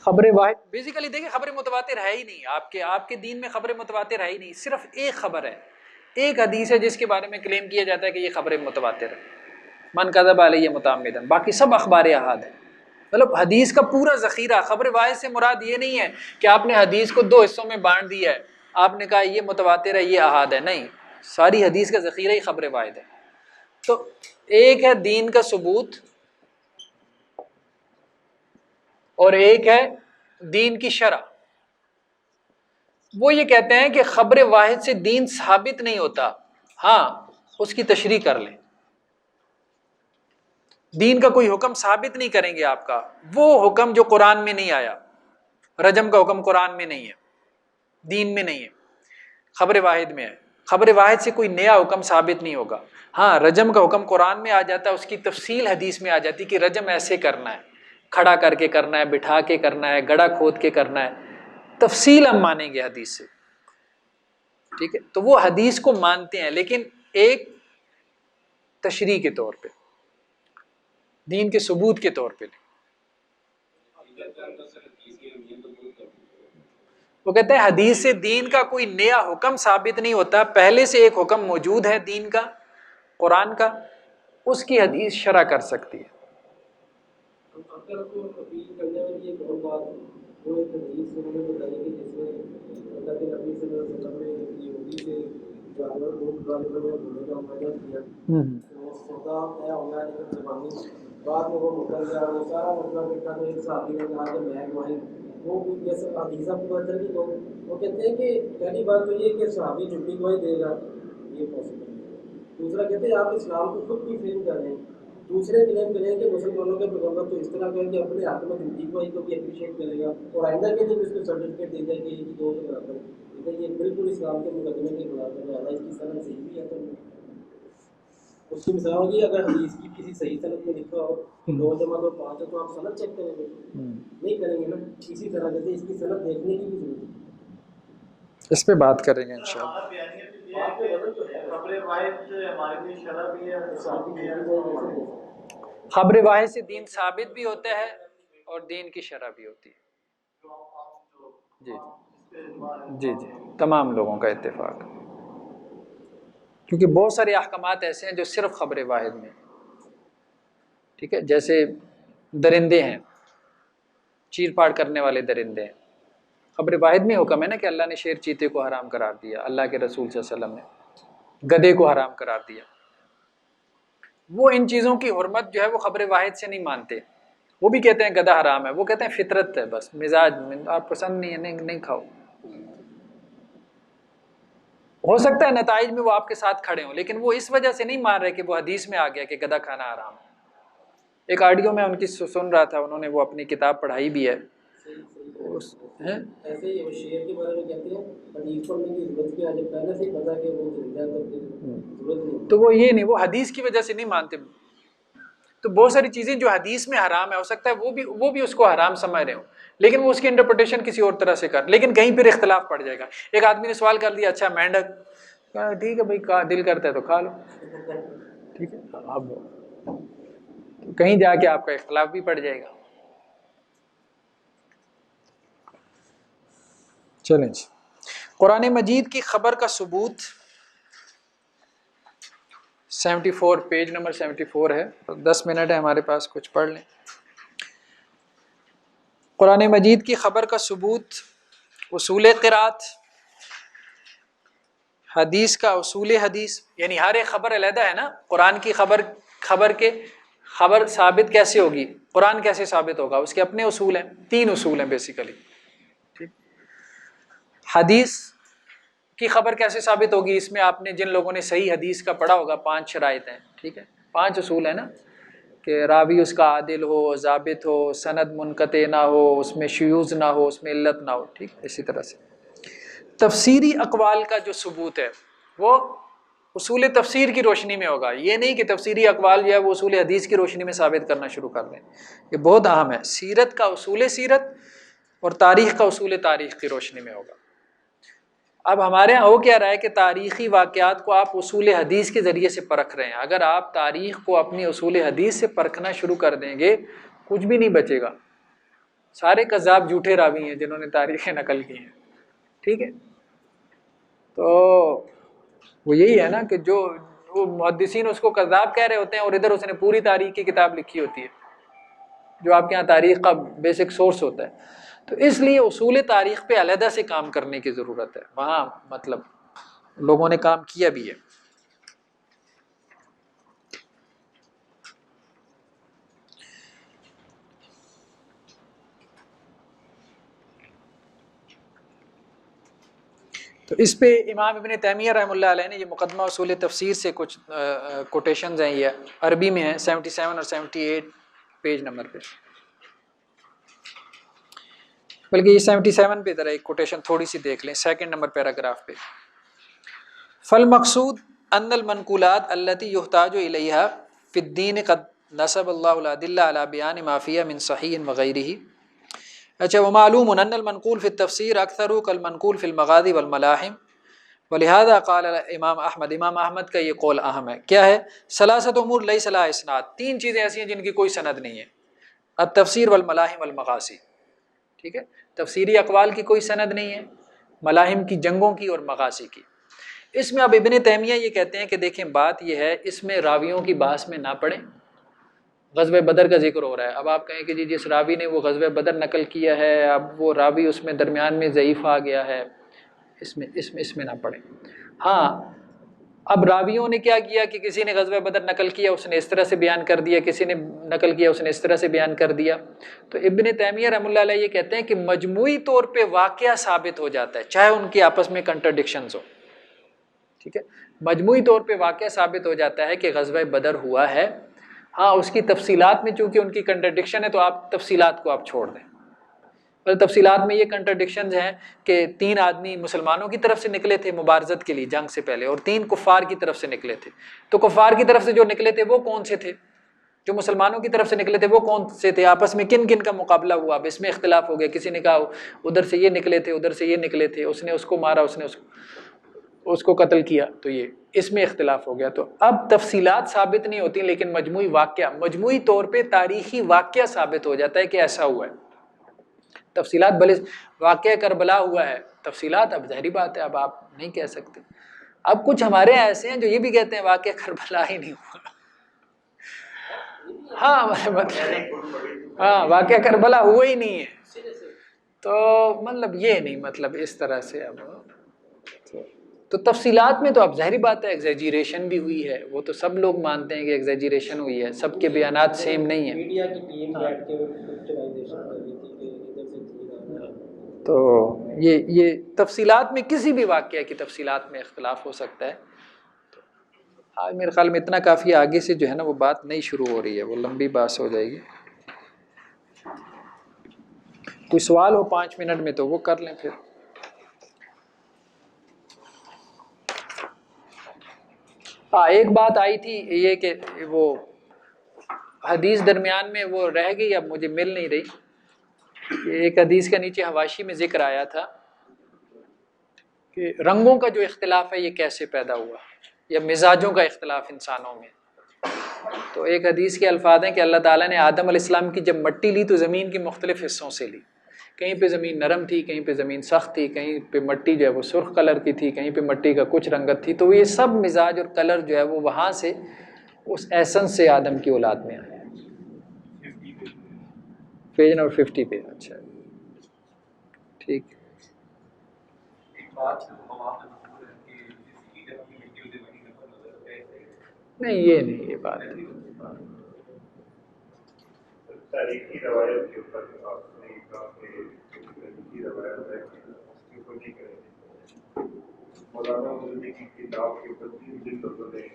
خبر واحد بیسیکلی دیکھیں خبر متواتر ہے ہی نہیں، آپ کے دین میں خبر متواتر ہے ہی نہیں. صرف ایک خبر ہے، ایک حدیث ہے جس کے بارے میں کلیم کیا جاتا ہے کہ یہ خبر متواتر ہے، من کذب علیہ متعمدا، باقی سب اخبار احاد ہے. مطلب حدیث کا پورا ذخیرہ. خبر واحد سے مراد یہ نہیں ہے کہ آپ نے حدیث کو 2 حصوں میں بانٹ دیا ہے، آپ نے کہا یہ متواتر ہے یہ احاد ہے، نہیں، ساری حدیث کا ذخیرہ ہی خبر واحد ہے. تو ایک ہے دین کا ثبوت اور ایک ہے دین کی شرح. وہ یہ کہتے ہیں کہ خبر واحد سے دین ثابت نہیں ہوتا، ہاں اس کی تشریح کر لیں. دین کا کوئی حکم ثابت نہیں کریں گے آپ کا، وہ حکم جو قرآن میں نہیں آیا. رجم کا حکم قرآن میں نہیں ہے، دین میں نہیں ہے، خبر واحد میں ہے. خبر واحد سے کوئی نیا حکم ثابت نہیں ہوگا. ہاں رجم کا حکم قرآن میں آ جاتا ہے، اس کی تفصیل حدیث میں آ جاتی کہ رجم ایسے کرنا ہے، کھڑا کر کے کرنا ہے، بٹھا کے کرنا ہے، گڑھا کھود کے کرنا ہے. تفصیل ہم مانیں گے حدیث سے. ٹھیک ہے، تو وہ حدیث کو مانتے ہیں لیکن ایک تشریح کے طور پہ، دین کے ثبوت کے طور پہ. وہ کہتے ہیں حدیث سے دین کا کوئی نیا حکم ثابت نہیں ہوتا، پہلے سے ایک حکم موجود ہے دین کا، قرآن کا، اس کی حدیث شرح کر سکتی ہے. اگر کو اپیل کرنے والی ایک اور بات، وہ ایک حدیث انہوں نے بتائی کہ جس میں اللہ کے نبی صلی اللہ علیہ وسلم نے یہودی سے جانور روک غالب میں ہونے کا وعدہ کیا، تو سودا طے ہو گیا لیکن زبانی بعد میں وہ نکل گیا، وہ سارا مسئلہ دیکھا تو ایک صحابی نے کہا کہ میں گواہی. وہ بھی جیسے حدیثہ پتہ کی تو وہ کہتے ہیں کہ پہلی بات تو یہ کہ صحابی جھوٹی گواہی دے گا، یہ پاسبل ہے. دوسرا کہتے ہیں آپ اسلام کو خود بھی فریم کر رہے ہیں. دوسرے کلیم کریں کہ مسلمانوں کے پیغمبر تو اس طرح کہیں کہ اپنے حق میں جھوٹی گواہی کو بھی اپریشیٹ کرے گا اور آئندہ کے لیے اس کو سرٹیفکیٹ دے جائے کہ یہ 2 کے برابر ہے. لیکن یہ بالکل اسلام کے مقدمے کے خلاف ہے، لہٰذا اس کی سند صحیح بھی ہے. تو اس کی مثال ہوگی اگر حدیث کی کسی صحیح سند میں لکھا ہو 2 + 2 = 5 ہے تو آپ سند چیک کریں گے؟ نہیں کریں گے نا. اسی طرح کہتے ہیں اس کی سند دیکھنے کی بھی ضرورت ہے. اس پہ بات کریں گے انشاءاللہ. خبر واحد سے دین ثابت بھی ہوتا ہے اور دین کی شرح بھی ہوتی ہے. جی جی جی تمام لوگوں کا اتفاق، کیونکہ بہت سارے احکامات ایسے ہیں جو صرف خبر واحد میں. ٹھیک ہے، جیسے درندے ہیں، چیر پاڑ کرنے والے درندے ہیں، خبر واحد میں حکم ہے نا کہ اللہ نے شیر چیتے کو حرام قرار دیا، اللہ کے رسول صلی اللہ علیہ وسلم نے گدھے کو حرام قرار دیا. وہ ان چیزوں کی حرمت جو ہے وہ خبر واحد سے نہیں مانتے. وہ بھی کہتے ہیں گدھا حرام ہے، وہ کہتے ہیں فطرت ہے، بس مزاج آپ پسند نہیں ہے نہیں کھاؤ. ہو سکتا ہے نتائج میں وہ آپ کے ساتھ کھڑے ہوں، لیکن وہ اس وجہ سے نہیں مان رہے کہ وہ حدیث میں آ گیا کہ گدھا کھانا حرام ہے. ایک آڈیو میں ان کی سن رہا تھا، انہوں نے وہ اپنی کتاب پڑھائی بھی ہے. ایسے ہی وہ شیر کے بارے میں کہتے ہیں حدیث پڑھنے کی ضرورت کیا ہے، جب پہلے سے ہی پتا کہ وہ زندہ ہے تو ضرورت نہیں. تو وہ یہ نہیں، وہ حدیث کی وجہ سے نہیں مانتے. تو بہت ساری چیزیں جو حدیث میں حرام ہے، ہو سکتا ہے وہ بھی اس کو حرام سمجھ رہے ہوں، لیکن وہ اس کی انٹرپریٹیشن کسی اور طرح سے کر، لیکن کہیں پھر اختلاف پڑ جائے گا. ایک آدمی نے سوال کر دیا اچھا مینڈک، ٹھیک ہے بھائی دل کرتا ہے تو کھا لو، ٹھیک ہے. اب کہیں جا کے آپ کا اختلاف بھی پڑ جائے گا. چلیں جی، قرآن مجید کی خبر کا ثبوت 74 پیج نمبر 74 ہے. 10 منٹ ہے ہمارے پاس، کچھ پڑھ لیں. قرآن مجید کی خبر کا ثبوت، اصول قرات، حدیث کا اصول حدیث، یعنی ہر ایک خبر علیحدہ ہے نا. قرآن کی خبر ثابت کیسے ہوگی، قرآن کیسے ثابت ہوگا، اس کے اپنے اصول ہیں. 3 اصول ہیں بیسیکلی. ٹھیک، حدیث کی خبر کیسے ثابت ہوگی، اس میں آپ نے جن لوگوں نے صحیح حدیث کا پڑھا ہوگا 5 شرائط ہیں. ٹھیک ہے، 5 اصول ہیں نا، کہ راوی اس کا عادل ہو، ضابط ہو، سند منقطع نہ ہو، اس میں شیوذ نہ ہو، اس میں علت نہ ہو. ٹھیک، اسی طرح سے تفسیری اقوال کا جو ثبوت ہے وہ اصول تفسیر کی روشنی میں ہوگا، یہ نہیں کہ تفسیری اقوال جو ہے وہ اصول حدیث کی روشنی میں ثابت کرنا شروع کر دیں. یہ بہت اہم ہے. سیرت کا اصول سیرت اور تاریخ کا اصول تاریخ کی روشنی میں ہوگا. اب ہمارے یہاں ہو کیا رہا ہے کہ تاریخی واقعات کو آپ اصول حدیث کے ذریعے سے پرکھ رہے ہیں. اگر آپ تاریخ کو اپنی اصول حدیث سے پرکھنا شروع کر دیں گے کچھ بھی نہیں بچے گا. سارے کذاب جھوٹے راوی ہیں جنہوں نے تاریخیں نقل کی ہیں. ٹھیک ہے، تو وہ یہی ہے نا کہ جو وہ محدثین اس کو کذاب کہہ رہے ہوتے ہیں اور ادھر اس نے پوری تاریخ کی کتاب لکھی ہوتی ہے جو آپ کے یہاں تاریخ کا بیسک سورس ہوتا ہے. تو اس لیے اصول تاریخ پہ علیحدہ سے کام کرنے کی ضرورت ہے. وہاں مطلب لوگوں نے کام کیا بھی ہے. تو اس پہ امام ابن تیمیہ رحمۃ اللہ علیہ نے یہ مقدمہ اصول تفسیر سے کچھ کوٹیشنز ہیں، یہ عربی میں ہیں 77 اور 78 پیج نمبر پہ، بلکہ یہ 77 پہ ذرا ایک کوٹیشن تھوڑی سی دیکھ لیں، 2 نمبر پیراگراف پہ. فالمقصود ان المنقولات التي يحتاج اليها في الدين قد نصب الله الادله على بيان ما فيها من صحيح وغيره. اچھا، ومعلوم ان المنقول في التفسير اكثر كالمنقول في المغازي والملاحم ولهذا قال امام احمد. امام احمد کا یہ قول اہم ہے. کیا ہے؟ ثلاثه امور ليس لها اسناد. 3 چیزیں ایسی ہیں جن کی کوئی سند نہیں ہے. التفسیر والملاحم والمغازی. ٹھیک ہے، تفسیری اقوال کی کوئی سند نہیں ہے، ملاحم کی جنگوں کی اور مغازی کی. اس میں اب ابن تیمیہ یہ کہتے ہیں کہ دیکھیں بات یہ ہے اس میں راویوں کی بحث میں نہ پڑیں. غزوہ بدر کا ذکر ہو رہا ہے، اب آپ کہیں کہ جی جس راوی نے وہ غزوہ بدر نقل کیا ہے اب وہ راوی اس میں درمیان میں ضعیف آ گیا ہے، اس میں نہ پڑیں. ہاں، اب راویوں نے کیا کیا کہ کسی نے غزوہ بدر نقل کیا اس نے اس طرح سے بیان کر دیا، کسی نے نقل کیا اس نے اس طرح سے بیان کر دیا. تو ابن تیمیہ رحمۃ اللہ علیہ یہ کہتے ہیں کہ مجموعی طور پہ واقعہ ثابت ہو جاتا ہے چاہے ان کے آپس میں کنٹرڈکشنز ہو. ٹھیک ہے، مجموعی طور پہ واقعہ ثابت ہو جاتا ہے کہ غزوہ بدر ہوا ہے. ہاں، اس کی تفصیلات میں چونکہ ان کی کنٹرڈکشن ہے تو آپ تفصیلات کو آپ چھوڑ دیں. پر تفصیلات میں یہ کنٹرڈکشنز ہیں کہ 3 آدمی مسلمانوں کی طرف سے نکلے تھے مبارزت کے لیے جنگ سے پہلے اور 3 کفار کی طرف سے نکلے تھے. تو کفار کی طرف سے جو نکلے تھے وہ کون سے تھے؟ جو مسلمانوں کی طرف سے نکلے تھے وہ کون سے تھے؟ آپس میں کن کن کا مقابلہ ہوا؟ اب اس میں اختلاف ہو گیا. کسی نے کہا ادھر سے یہ نکلے تھے ادھر سے یہ نکلے تھے، اس نے اس کو مارا اس نے اس کو قتل کیا، تو یہ اس میں اختلاف ہو گیا. تو اب تفصیلات ثابت نہیں ہوتی لیکن مجموعی واقعہ، مجموعی طور پہ تاریخی واقعہ ثابت ہو جاتا ہے کہ ایسا ہوا ہے. تفصیلات بھلے واقعہ کربلا ہوا ہے، تفصیلات اب ظاہری بات ہے اب آپ نہیں کہہ سکتے. اب کچھ ہمارے ایسے ہیں جو یہ بھی کہتے ہیں واقعہ کربلا ہی نہیں ہوا. ہاں مطلب ہاں واقعہ کربلا ہوا ہی نہیں ہے، تو مطلب یہ نہیں، مطلب اس طرح سے. اب تو تفصیلات میں تو اب ظاہری بات ہے ایگزیجریشن بھی ہوئی ہے، وہ تو سب لوگ مانتے ہیں کہ ایگزیجریشن ہوئی ہے، سب کے بیانات سیم نہیں ہیں. میڈیا کی ٹیم بیٹھ کے پکچرائزیشن کر رہی تھی کہ ادھر سے چیز آ رہا ہے. تو یہ تفصیلات میں کسی بھی واقعہ کی تفصیلات میں اختلاف ہو سکتا ہے. آج میرے خیال میں اتنا کافی، آگے سے جو ہے نا وہ بات نہیں شروع ہو رہی ہے، وہ لمبی بحث ہو جائے گی. کوئی سوال ہو 5 منٹ میں تو وہ کر لیں پھر. ہاں، ایک بات آئی تھی یہ کہ وہ حدیث درمیان میں وہ رہ گئی، اب مجھے مل نہیں رہی. ایک حدیث کا نیچے حواشی میں ذکر آیا تھا کہ رنگوں کا جو اختلاف ہے یہ کیسے پیدا ہوا، یا مزاجوں کا اختلاف انسانوں میں. تو ایک حدیث کے الفاظ ہیں کہ اللہ تعالیٰ نے آدم علیہ السلام کی جب مٹی لی تو زمین کے مختلف حصوں سے لی. کہیں پہ زمین نرم تھی، کہیں پہ زمین سخت تھی، کہیں پہ مٹی جو ہے وہ سرخ کلر کی تھی، کہیں پہ مٹی کا کچھ رنگت تھی. تو یہ سب مزاج اور کلر جو ہے وہ وہاں سے اس ایسنس سے آدم کی اولاد میں آیا. پیج نمبر 50 پہ. اچھا ٹھیک. نہیں یہ نہیں، یہ بات تاریخی روایت کے اوپر آپ نے کہا کہ تاریخی روایت ہے اس کے اوپر نہیں کریں گے. مولانا مولوی کی کتاب کے اوپر 3 دن لوگوں نے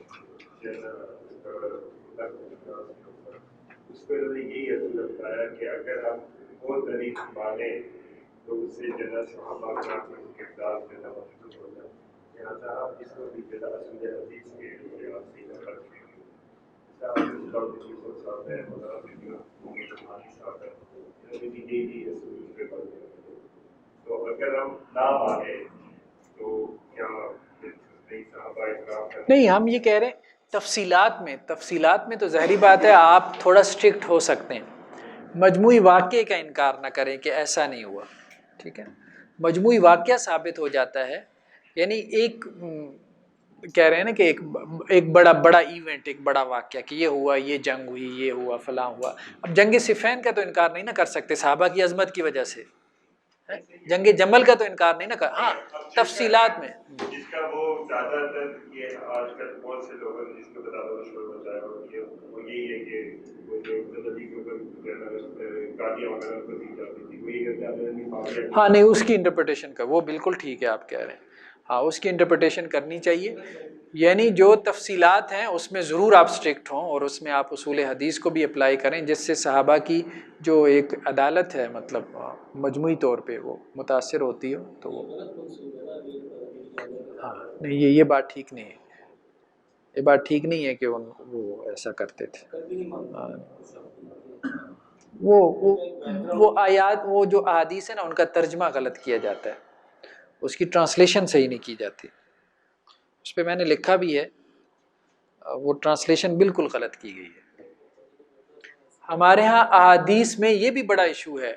اس پہ یہی اصل بتایا کہ اگر ہم وہ تاریخ مانیں تو اس سے زیادہ صحابہ کا کردار زیادہ محدود ہوتا ہے. لہٰذا اس میں بھی زیادہ اصول حدیث کے لحاظ سے فرق ہے. صاحب ہے صاحب ہے بھی اصول پہ بات ہے. تو اگر ہم نہ مانیں تو کیا صحابہ اکرام کا نہیں، ہم یہ کہہ رہے ہیں تفصیلات میں تو ظاہری بات ہے آپ تھوڑا اسٹرکٹ ہو سکتے ہیں. مجموعی واقعے کا انکار نہ کریں کہ ایسا نہیں ہوا، ٹھیک ہے. مجموعی واقعہ ثابت ہو جاتا ہے، یعنی ایک کہہ رہے ہیں نا کہ ایک بڑا ایونٹ، ایک بڑا واقعہ کہ یہ ہوا، یہ جنگ ہوئی، یہ ہوا، فلاں ہوا. اب جنگ صفین کا تو انکار نہیں نہ کر سکتے صحابہ کی عظمت کی وجہ سے. جنگ جمل کا تو انکار نہیں نہ کر. ہاں تفصیلات میں جس کا وہ زیادہ تر یہ آج کل بہت سے لوگوں نے جس کو زیادہ مشہور ہوتا ہے وہ یہی ہے کہ وہ جو زندگی کے اوپر گاڑیاں وغیرہ کو دی جاتی تھی وہ یہ کہتے ہیں. ہاں نہیں، اس کی انٹرپریٹیشن کا وہ بالکل ٹھیک ہے آپ کہہ رہے ہیں. ہاں اس کی انٹرپریٹیشن کرنی چاہیے، یعنی جو تفصیلات ہیں اس میں ضرور آپ اسٹرکٹ ہوں اور اس میں آپ اصول حدیث کو بھی اپلائی کریں، جس سے صحابہ کی جو ایک عدالت ہے مطلب مجموعی طور پہ وہ متاثر ہوتی ہو. تو وہ ہاں نہیں، یہ بات ٹھیک نہیں ہے. یہ بات ٹھیک نہیں ہے کہ وہ ایسا کرتے تھے. وہ آیات، وہ جو احادیث ہے نا ان کا ترجمہ غلط کیا جاتا ہے، اس کی ٹرانسلیشن صحیح نہیں کی جاتی. اس پہ میں نے لکھا بھی ہے، وہ ٹرانسلیشن بالکل غلط کی گئی ہے. ہمارے ہاں احادیث میں یہ بھی بڑا ایشو ہے،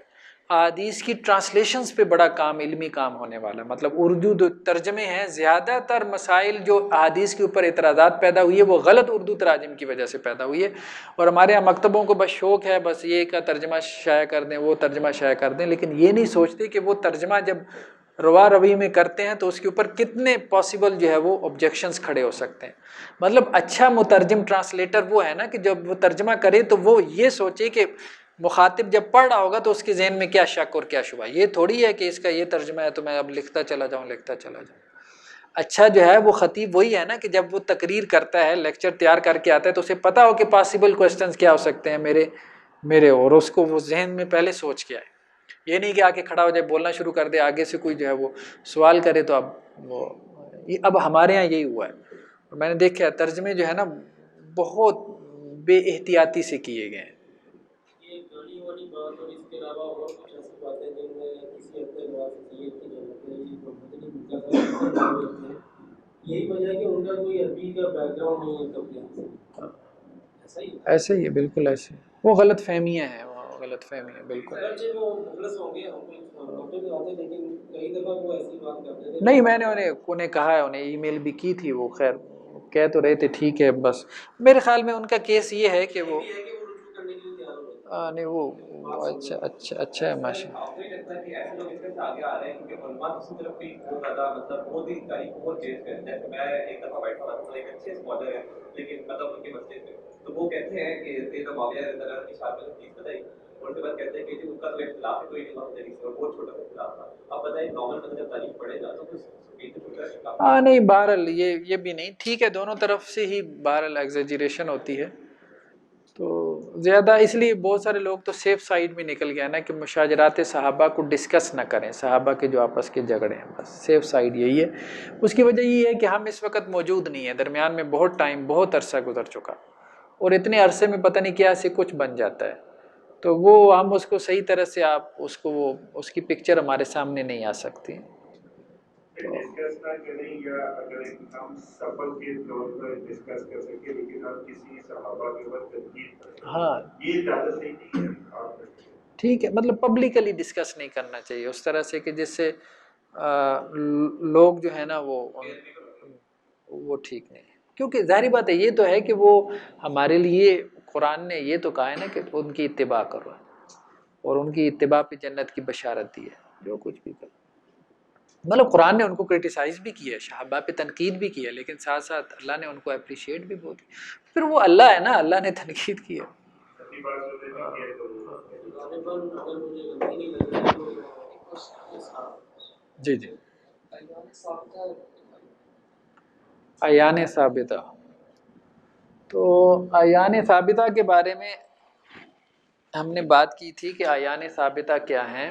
احادیث کی ٹرانسلیشنز پہ بڑا کام، علمی کام ہونے والا. مطلب اردو جو ترجمے ہیں، زیادہ تر مسائل جو احادیث کے اوپر اعتراضات پیدا ہوئی ہے وہ غلط اردو تراجم کی وجہ سے پیدا ہوئی ہے. اور ہمارے یہاں مکتبوں کو بس شوق ہے بس یہ کا ترجمہ شائع کر دیں، وہ ترجمہ شائع کر دیں، لیکن یہ نہیں سوچتے کہ وہ ترجمہ جب روا روی میں کرتے ہیں تو اس کے اوپر کتنے پاسبل جو ہے وہ آبجیکشنز کھڑے ہو سکتے ہیں. مطلب اچھا مترجم ٹرانسلیٹر وہ ہے نا کہ جب وہ ترجمہ کرے تو وہ یہ سوچے کہ مخاطب جب پڑھ رہا ہوگا تو اس کے ذہن میں کیا شک اور کیا شبہ. یہ تھوڑی ہے کہ اس کا یہ ترجمہ ہے تو میں اب لکھتا چلا جاؤں. اچھا جو ہے وہ خطیب وہی ہے نا کہ جب وہ تقریر کرتا ہے، لیکچر تیار کر کے آتا ہے تو اسے پتہ ہو کہ پاسبل کوسچنز کیا ہو سکتے ہیں میرے اور اس کو وہ ذہن میں پہلے سوچ کے آئے. یہ نہیں کہ آ کے کھڑا ہو جائے، بولنا شروع کر دے، آگے سے کوئی جو ہے وہ سوال کرے تو اب ہمارے ہاں یہی ہوا ہے. اور میں نے دیکھا ہے ترجمے جو ہے نا بہت بے احتیاطی سے کیے گئے ہیں. یہ گاڑی والی بات اور اس کے علاوہ اور کچھ ایسی باتیں جن میں کسی حد تک واسطیت کی ضرورت ہے، یہ محمد علی مرزا صاحب ہوتے ہیں. یہی وجہ ہے کہ ان کا کوئی عربی کا بیک گراؤنڈ نہیں ہے کبھی ایسا ہی ایسے ہی ہے، بالکل ایسے. وہ غلط فہمیاں ہیں، غلط فہمیاں بالکل. اگرچہ وہ مخلص ہوں گے، ہم کپڑے میں آتے، لیکن کئی دفعہ وہ ایسی بات کرتے تھے. نہیں، میں نے انہیں کہا ہے، انہیں ای میل بھی کی تھی، وہ خیر کہہ تو رہے تھے ٹھیک ہے. بس میرے خیال میں ان کا کیس یہ ہے کہ وہ نہیں وہ اچھا ہے ماشاء اللہ. آپ کو یہ لگتا ہے کہ ایسے لوگ اس طرح سے آگے آ رہے ہیں کیونکہ علماء دوسری طرف بھی بہت زیادہ مطلب بہت ہی تاریخ کو بہت چیز کرتے ہیں. میں ایک دفعہ بیٹھا ہوا تھا، ایک اچھے اسکالر ہے لیکن مطلب ان کے مسجد میں، تو وہ کہتے ہیں کہ سیدنا معاویہ رضی اللہ عنہ کی شاد میں چیز بتائی اور اس کے بعد کہتے ہیں کہ ان کا تو اختلاف ہے کوئی نہیں، محمد علی سے بہت چھوٹا اختلاف تھا. آپ بتائیں نارمل بندہ جب تاریخ پڑھے گا تو کچھ ہاں نہیں، بہرحال یہ بھی نہیں ٹھیک ہے، دونوں طرف سے ہی بہرحال ایگزیجریشن ہوتی ہے. تو زیادہ اس لیے بہت سارے لوگ تو سیف سائیڈ میں نکل گیا نا کہ مشاجرات صحابہ کو ڈسکس نہ کریں، صحابہ کے جو آپس کے جھگڑے ہیں، بس سیف سائیڈ یہی ہے. اس کی وجہ یہ ہے کہ ہم اس وقت موجود نہیں ہیں، درمیان میں بہت ٹائم، بہت عرصہ گزر چکا، اور اتنے عرصے میں پتہ نہیں کیا سے کچھ بن جاتا ہے. تو وہ ہم اس کو صحیح طرح سے اس کی پکچر ہمارے سامنے نہیں آ سکتی. ڈسکس نہ کریں یا اگر ہم سفر کے طور پر ڈسکس کر سکیں لیکن ہم کسی صحابہ کے اوپر تنقید کریں، ہاں یہ زیادہ صحیح نہیں ہے. ٹھیک ہے، مطلب پبلکلی ڈسکس نہیں کرنا چاہیے اس طرح سے کہ جس سے لوگ جو ہے نا وہ ٹھیک نہیں ہے. کیونکہ ظاہری بات ہے یہ تو ہے کہ وہ ہمارے لیے قرآن نے یہ تو کہا ہے نا کہ ان کی اتباع کرو، اور ان کی اتباع پہ جنت کی بشارت دی ہے. جو کچھ بھی کرو، مطلب قرآن نے ان کو کرٹیسائز بھی کیا ہے، صحابہ پہ تنقید بھی کی ہے، لیکن ساتھ ساتھ اللہ نے ان کو اپریشیٹ بھی بہت کیا. پھر وہ اللہ ہے نا، اللہ نے تنقید کی ہے. جی ایان ثابتہ. تو ایان ثابتہ کے بارے میں ہم نے بات کی تھی کہ ایان ثابتہ کیا ہیں.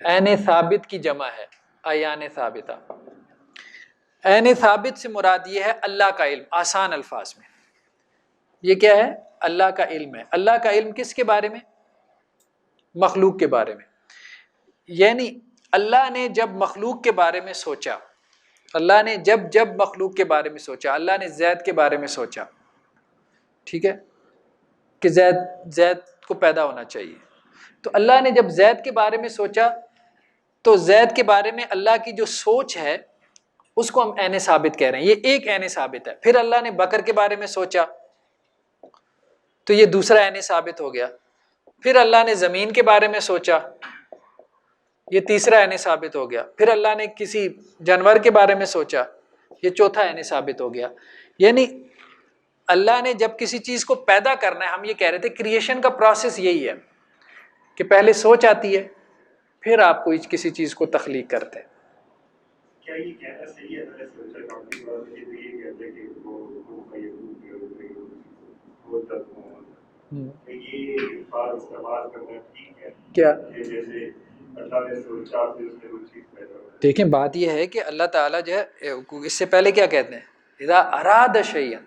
عین ثابت کی جمع ہے عیان ثابتہ. عین ثابت سے مراد یہ ہے اللہ کا علم. آسان الفاظ میں یہ کیا ہے؟ اللہ کا علم ہے. اللہ کا علم کس کے بارے میں؟ مخلوق کے بارے میں. یعنی اللہ نے جب مخلوق کے بارے میں سوچا، اللہ نے جب مخلوق کے بارے میں سوچا، اللہ نے زید کے بارے میں سوچا، ٹھیک ہے، کہ زید کو پیدا ہونا چاہیے. تو اللہ نے جب زید کے بارے میں سوچا تو زید کے بارے میں اللہ کی جو سوچ ہے اس کو ہم عین ثابت کہہ رہے ہیں. یہ ایک عین ثابت ہے. پھر اللہ نے بکر کے بارے میں سوچا تو یہ دوسرا عین ثابت ہو گیا. پھر اللہ نے زمین کے بارے میں سوچا، یہ تیسرا عین ثابت ہو گیا. پھر اللہ نے کسی جانور کے بارے میں سوچا، یہ چوتھا عین ثابت ہو گیا. یعنی اللہ نے جب کسی چیز کو پیدا کرنا ہے، ہم یہ کہہ رہے تھے کریشن کا پروسیس یہی ہے کہ پہلے سوچ آتی ہے، پھر آپ کوئی کسی چیز کو تخلیق کرتے ہیں. کیا یہ کہنا صحیح ہے؟ میں نے سوچا کافی بار یہ کہتے ہیں کہ یہ الفاظ استعمال کرنا ٹھیک ہے کیا جیسے اللہ نے سوچا پھر اس میں وہ چیز پیدا ہوئی؟ دیکھیں بات یہ ہے کہ اللہ تعالیٰ جو ہے اس سے پہلے کیا کہتے ہیں؟ اذا اراد شیئا،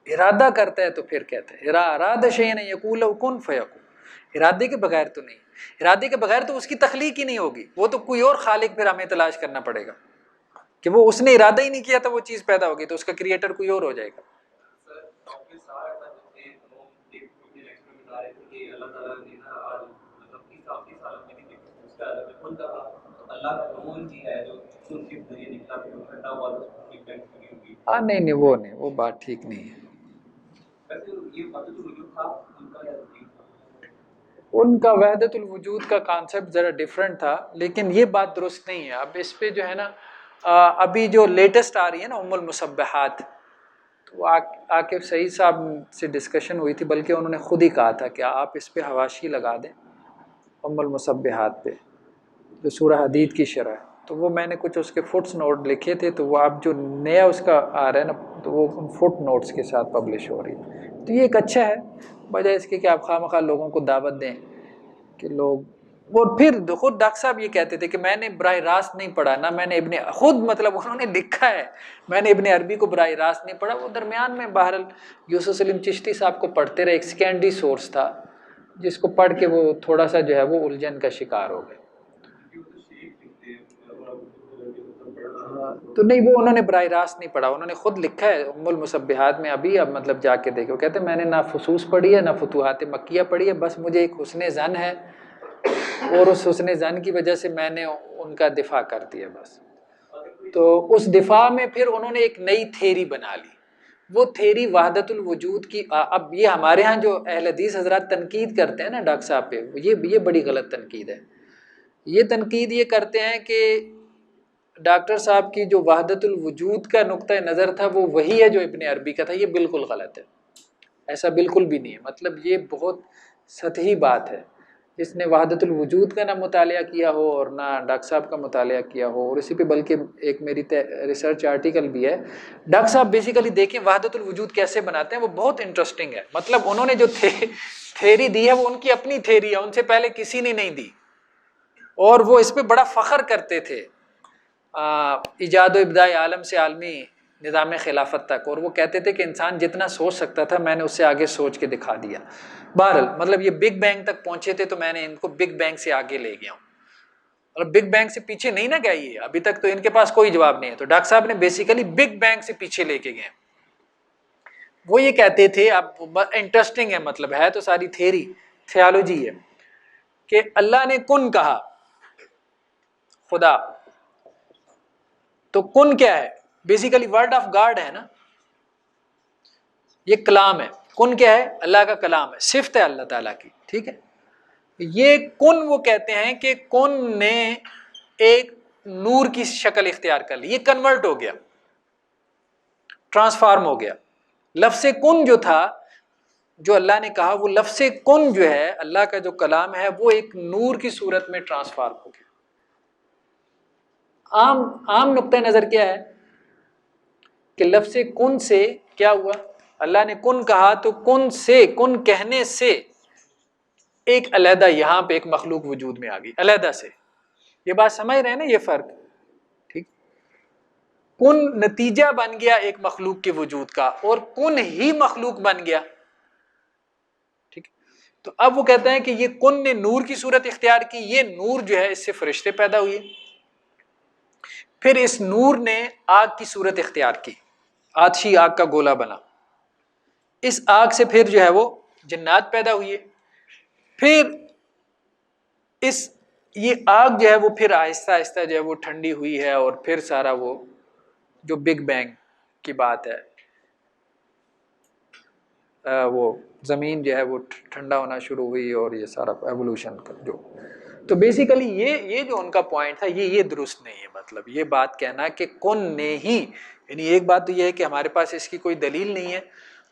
ارادہ کرتا ہے تو پھر کہتے ہیں اذا اراد شیئا یقول له کن فیکون. ارادے کے بغیر تو نہیں، ارادے کے بغیر تو اس کی تخلیق ہی نہیں ہوگی. وہ تو کوئی اور خالق پھر ہمیں تلاش کرنا پڑے گا کہ وہ اس نے ارادہ ہی نہیں کیا تو وہ چیز پیدا ہوگی، تو اس کا کریٹر کوئی اور ہو جائے گا. ہاں نہیں وہ بات ٹھیک نہیں ہے. ان کا وحدت الوجود کا کانسیپٹ ذرا ڈیفرنٹ تھا، لیکن یہ بات درست نہیں ہے. اب اس پہ جو ہے نا ابھی جو لیٹسٹ آ رہی ہے نا ام المسبحات، تو عاقب سعید صاحب سے ڈسکشن ہوئی تھی، بلکہ انہوں نے خود ہی کہا تھا کہ آپ اس پہ حواشی لگا دیں ام المسبحات پہ جو سورہ حدید کی شرح ہے. تو وہ میں نے کچھ اس کے فٹس نوٹ لکھے تھے، تو وہ اب جو نیا اس کا آ رہا ہے نا تو وہ ان فٹ نوٹس کے ساتھ پبلش ہو رہی ہے. تو یہ ایک اچھا ہے بجائے اس کے کہ آپ خواہ مخواہ لوگوں کو دعوت دیں کہ لوگ. اور پھر خود ڈاکٹر صاحب یہ کہتے تھے کہ میں نے براہ راست نہیں پڑھا، نہ میں نے خود مطلب انہوں نے لکھا ہے میں نے ابن عربی کو براہ راست نہیں پڑھا. وہ درمیان میں بہرحال یوسف سلیم چشتی صاحب کو پڑھتے رہے، ایک سیکنڈری سورس تھا جس کو پڑھ کے وہ تھوڑا سا جو ہے وہ الجھن کا شکار ہو گئے. تو نہیں، وہ انہوں نے براہ راست نہیں پڑھا، انہوں نے خود لکھا ہے ام المسبحات میں. ابھی اب مطلب جا کے دیکھو، کہتے ہیں میں نے نہ فصوص پڑھی ہے نہ فتوحات مکیہ پڑھی ہے، بس مجھے ایک حسن ظن ہے اور اس حسن ظن کی وجہ سے میں نے ان کا دفاع کر دیا بس. تو اس دفاع میں پھر انہوں نے ایک نئی تھیری بنا لی، وہ تھیری وحدت الوجود کی. اب یہ ہمارے ہاں جو اہل حدیث حضرات تنقید کرتے ہیں نا ڈاکٹر صاحب پہ، یہ بڑی غلط تنقید ہے. یہ تنقید یہ کرتے ہیں کہ ڈاکٹر صاحب کی جو وحدت الوجود کا نقطہ نظر تھا وہ وہی ہے جو ابن عربی کا تھا. یہ بالکل غلط ہے، ایسا بالکل بھی نہیں ہے. مطلب یہ بہت سطحی بات ہے. جس نے وحدت الوجود کا نہ مطالعہ کیا ہو اور نہ ڈاکٹر صاحب کا مطالعہ کیا ہو، اور اسی پہ بلکہ ایک میری ریسرچ آرٹیکل بھی ہے. ڈاکٹر صاحب بیسیکلی دیکھیں وحدت الوجود کیسے بناتے ہیں، وہ بہت انٹرسٹنگ ہے. مطلب انہوں نے جو تھیری دی ہے وہ ان کی اپنی تھیری ہے، ان سے پہلے کسی نے نہیں دی، اور وہ اس پہ بڑا فخر کرتے تھے ایجاد و ابداع عالم سے عالمی نظام خلافت تک. اور وہ کہتے تھے کہ انسان جتنا سوچ سکتا تھا میں نے اس سے آگے سوچ کے دکھا دیا. بہرحال مطلب یہ بگ بینگ تک پہنچے تھے تو میں نے ان کو بگ بینگ سے آگے لے گیا ہوں. مطلب بگ بینگ سے پیچھے نہیں نہ گئی ہے ابھی تک، تو ان کے پاس کوئی جواب نہیں ہے. تو ڈاکٹر صاحب نے بیسیکلی بگ بینگ سے پیچھے لے کے گئے. وہ یہ کہتے تھے، اب انٹرسٹنگ ہے، مطلب ہے تو ساری تھیالوجی ہے، کہ اللہ نے کن کہا، خدا تو کن کیا ہے؟ بیسیکلی ورڈ آف گاڈ ہے نا، یہ کلام ہے. کن کیا ہے؟ اللہ کا کلام ہے، صفت ہے اللہ تعالیٰ کی. ٹھیک ہے، یہ کن وہ کہتے ہیں کہ کن نے ایک نور کی شکل اختیار کر لی، یہ کنورٹ ہو گیا، ٹرانسفارم ہو گیا. لفظ کن جو تھا جو اللہ نے کہا، وہ لفظ کن جو ہے اللہ کا جو کلام ہے وہ ایک نور کی صورت میں ٹرانسفارم ہو گیا. عام نقطہ نظر کیا ہے کہ لفظ کن سے کیا ہوا؟ اللہ نے کن کہا تو کن سے، کن کہنے سے ایک علیحدہ یہاں پہ ایک مخلوق وجود میں آ گئی علیحدہ سے. یہ بات سمجھ رہے ہیں نا یہ فرق؟ ٹھیک. کن نتیجہ بن گیا ایک مخلوق کے وجود کا اور کن ہی مخلوق بن گیا. ٹھیک. تو اب وہ کہتے ہیں کہ یہ کن نے نور کی صورت اختیار کی, یہ نور جو ہے اس سے فرشتے پیدا ہوئے, پھر اس نور نے آگ کی صورت اختیار کی, آتشی آگ کا گولا بنا, اس آگ سے پھر جو ہے وہ جنات پیدا ہوئے, پھر یہ آگ جو ہے وہ پھر آہستہ آہستہ جو ہے وہ ٹھنڈی ہوئی ہے, اور پھر سارا وہ جو بگ بینگ کی بات ہے, وہ زمین جو ہے وہ ٹھنڈا ہونا شروع ہوئی اور یہ سارا ایوولوشن کا جو. تو بیسیکلی یہ جو ان کا پوائنٹ تھا یہ درست نہیں ہے. مطلب یہ بات کہنا کہ کن نے ہی, یعنی ایک بات تو یہ ہے کہ ہمارے پاس اس کی کوئی دلیل نہیں ہے,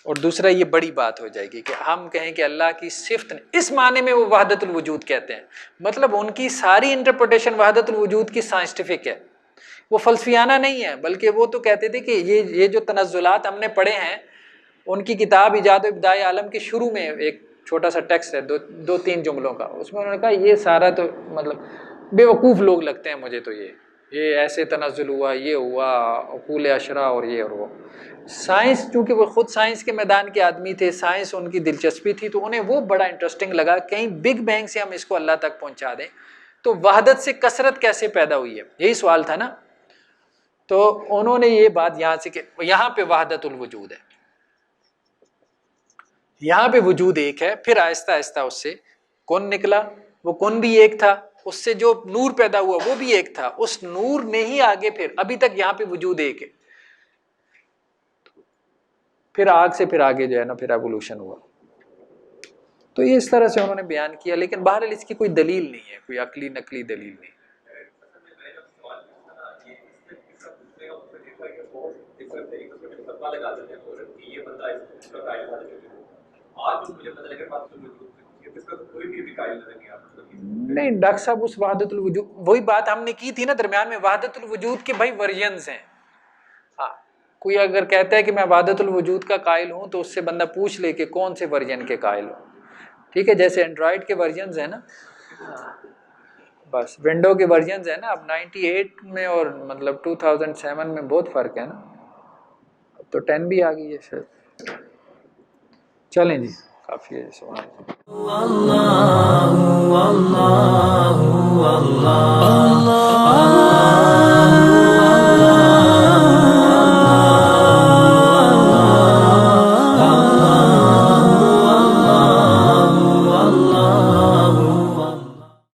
اور دوسرا یہ بڑی بات ہو جائے گی کہ ہم کہیں کہ اللہ کی صفت اس معنی میں وہ وحدت الوجود کہتے ہیں. مطلب ان کی ساری انٹرپریٹیشن وحدت الوجود کی سائنسٹیفک ہے, وہ فلسفیانہ نہیں ہے, بلکہ وہ تو کہتے تھے کہ یہ جو تنزلات ہم نے پڑھے ہیں, ان کی کتاب ایجاد و ابداع عالم کے شروع میں ایک چھوٹا سا ٹیکسٹ ہے 2-3 جملوں کا, اس میں انہوں نے کہا یہ سارا تو مطلب بیوقوف لوگ لگتے ہیں مجھے, تو یہ ایسے تنزل ہوا, یہ ہوا عقول اشرا اور یہ اور وہ. سائنس چونکہ وہ خود سائنس کے میدان کے آدمی تھے, سائنس ان کی دلچسپی تھی, تو انہیں وہ بڑا انٹرسٹنگ لگا کہیں بگ بینگ سے ہم اس کو اللہ تک پہنچا دیں تو وحدت سے کثرت کیسے پیدا ہوئی ہے, یہی سوال تھا نا. تو انہوں نے یہ بات یہاں سے کہ یہاں پہ وحدت الوجود ہے, یہاں پہ وجود ایک ہے, پھر آہستہ آہستہ اس سے کون نکلا, وہ کون بھی ایک تھا, اس سے جو نور پیدا ہوا وہ بھی ایک تھا, اس نور نے ہی آگے پھر ابھی تک یہاں پہ وجود ایک ہے, پھر آگ سے پھر آگے جو ہے نا پھر ایوولوشن ہوا. تو یہ اس طرح سے انہوں نے بیان کیا, لیکن بہرحال اس کی کوئی دلیل نہیں ہے, کوئی عقلی نقلی دلیل نہیں. نہیں ڈاکٹر صاحب, اس وحدت الوجود وہی بات ہم نے کی تھی نا درمیان میں, وحدت الوجود کے بھائی ورژنز ہیں. ہاں, کوئی اگر کہتا ہے کہ میں وحدت الوجود کا قائل ہوں تو اس سے بندہ پوچھ لے کہ کون سے ورژن کے قائل ہوں. ٹھیک ہے, جیسے اینڈرائڈ کے ورژنز ہیں نا, بس ونڈو کے ورژنز ہیں نا, اب 98 میں اور مطلب 2007 میں بہت فرق ہے نا, اب تو 10 بھی آ گئی ہے شاید. چلیں جی, کافی ہے سوال.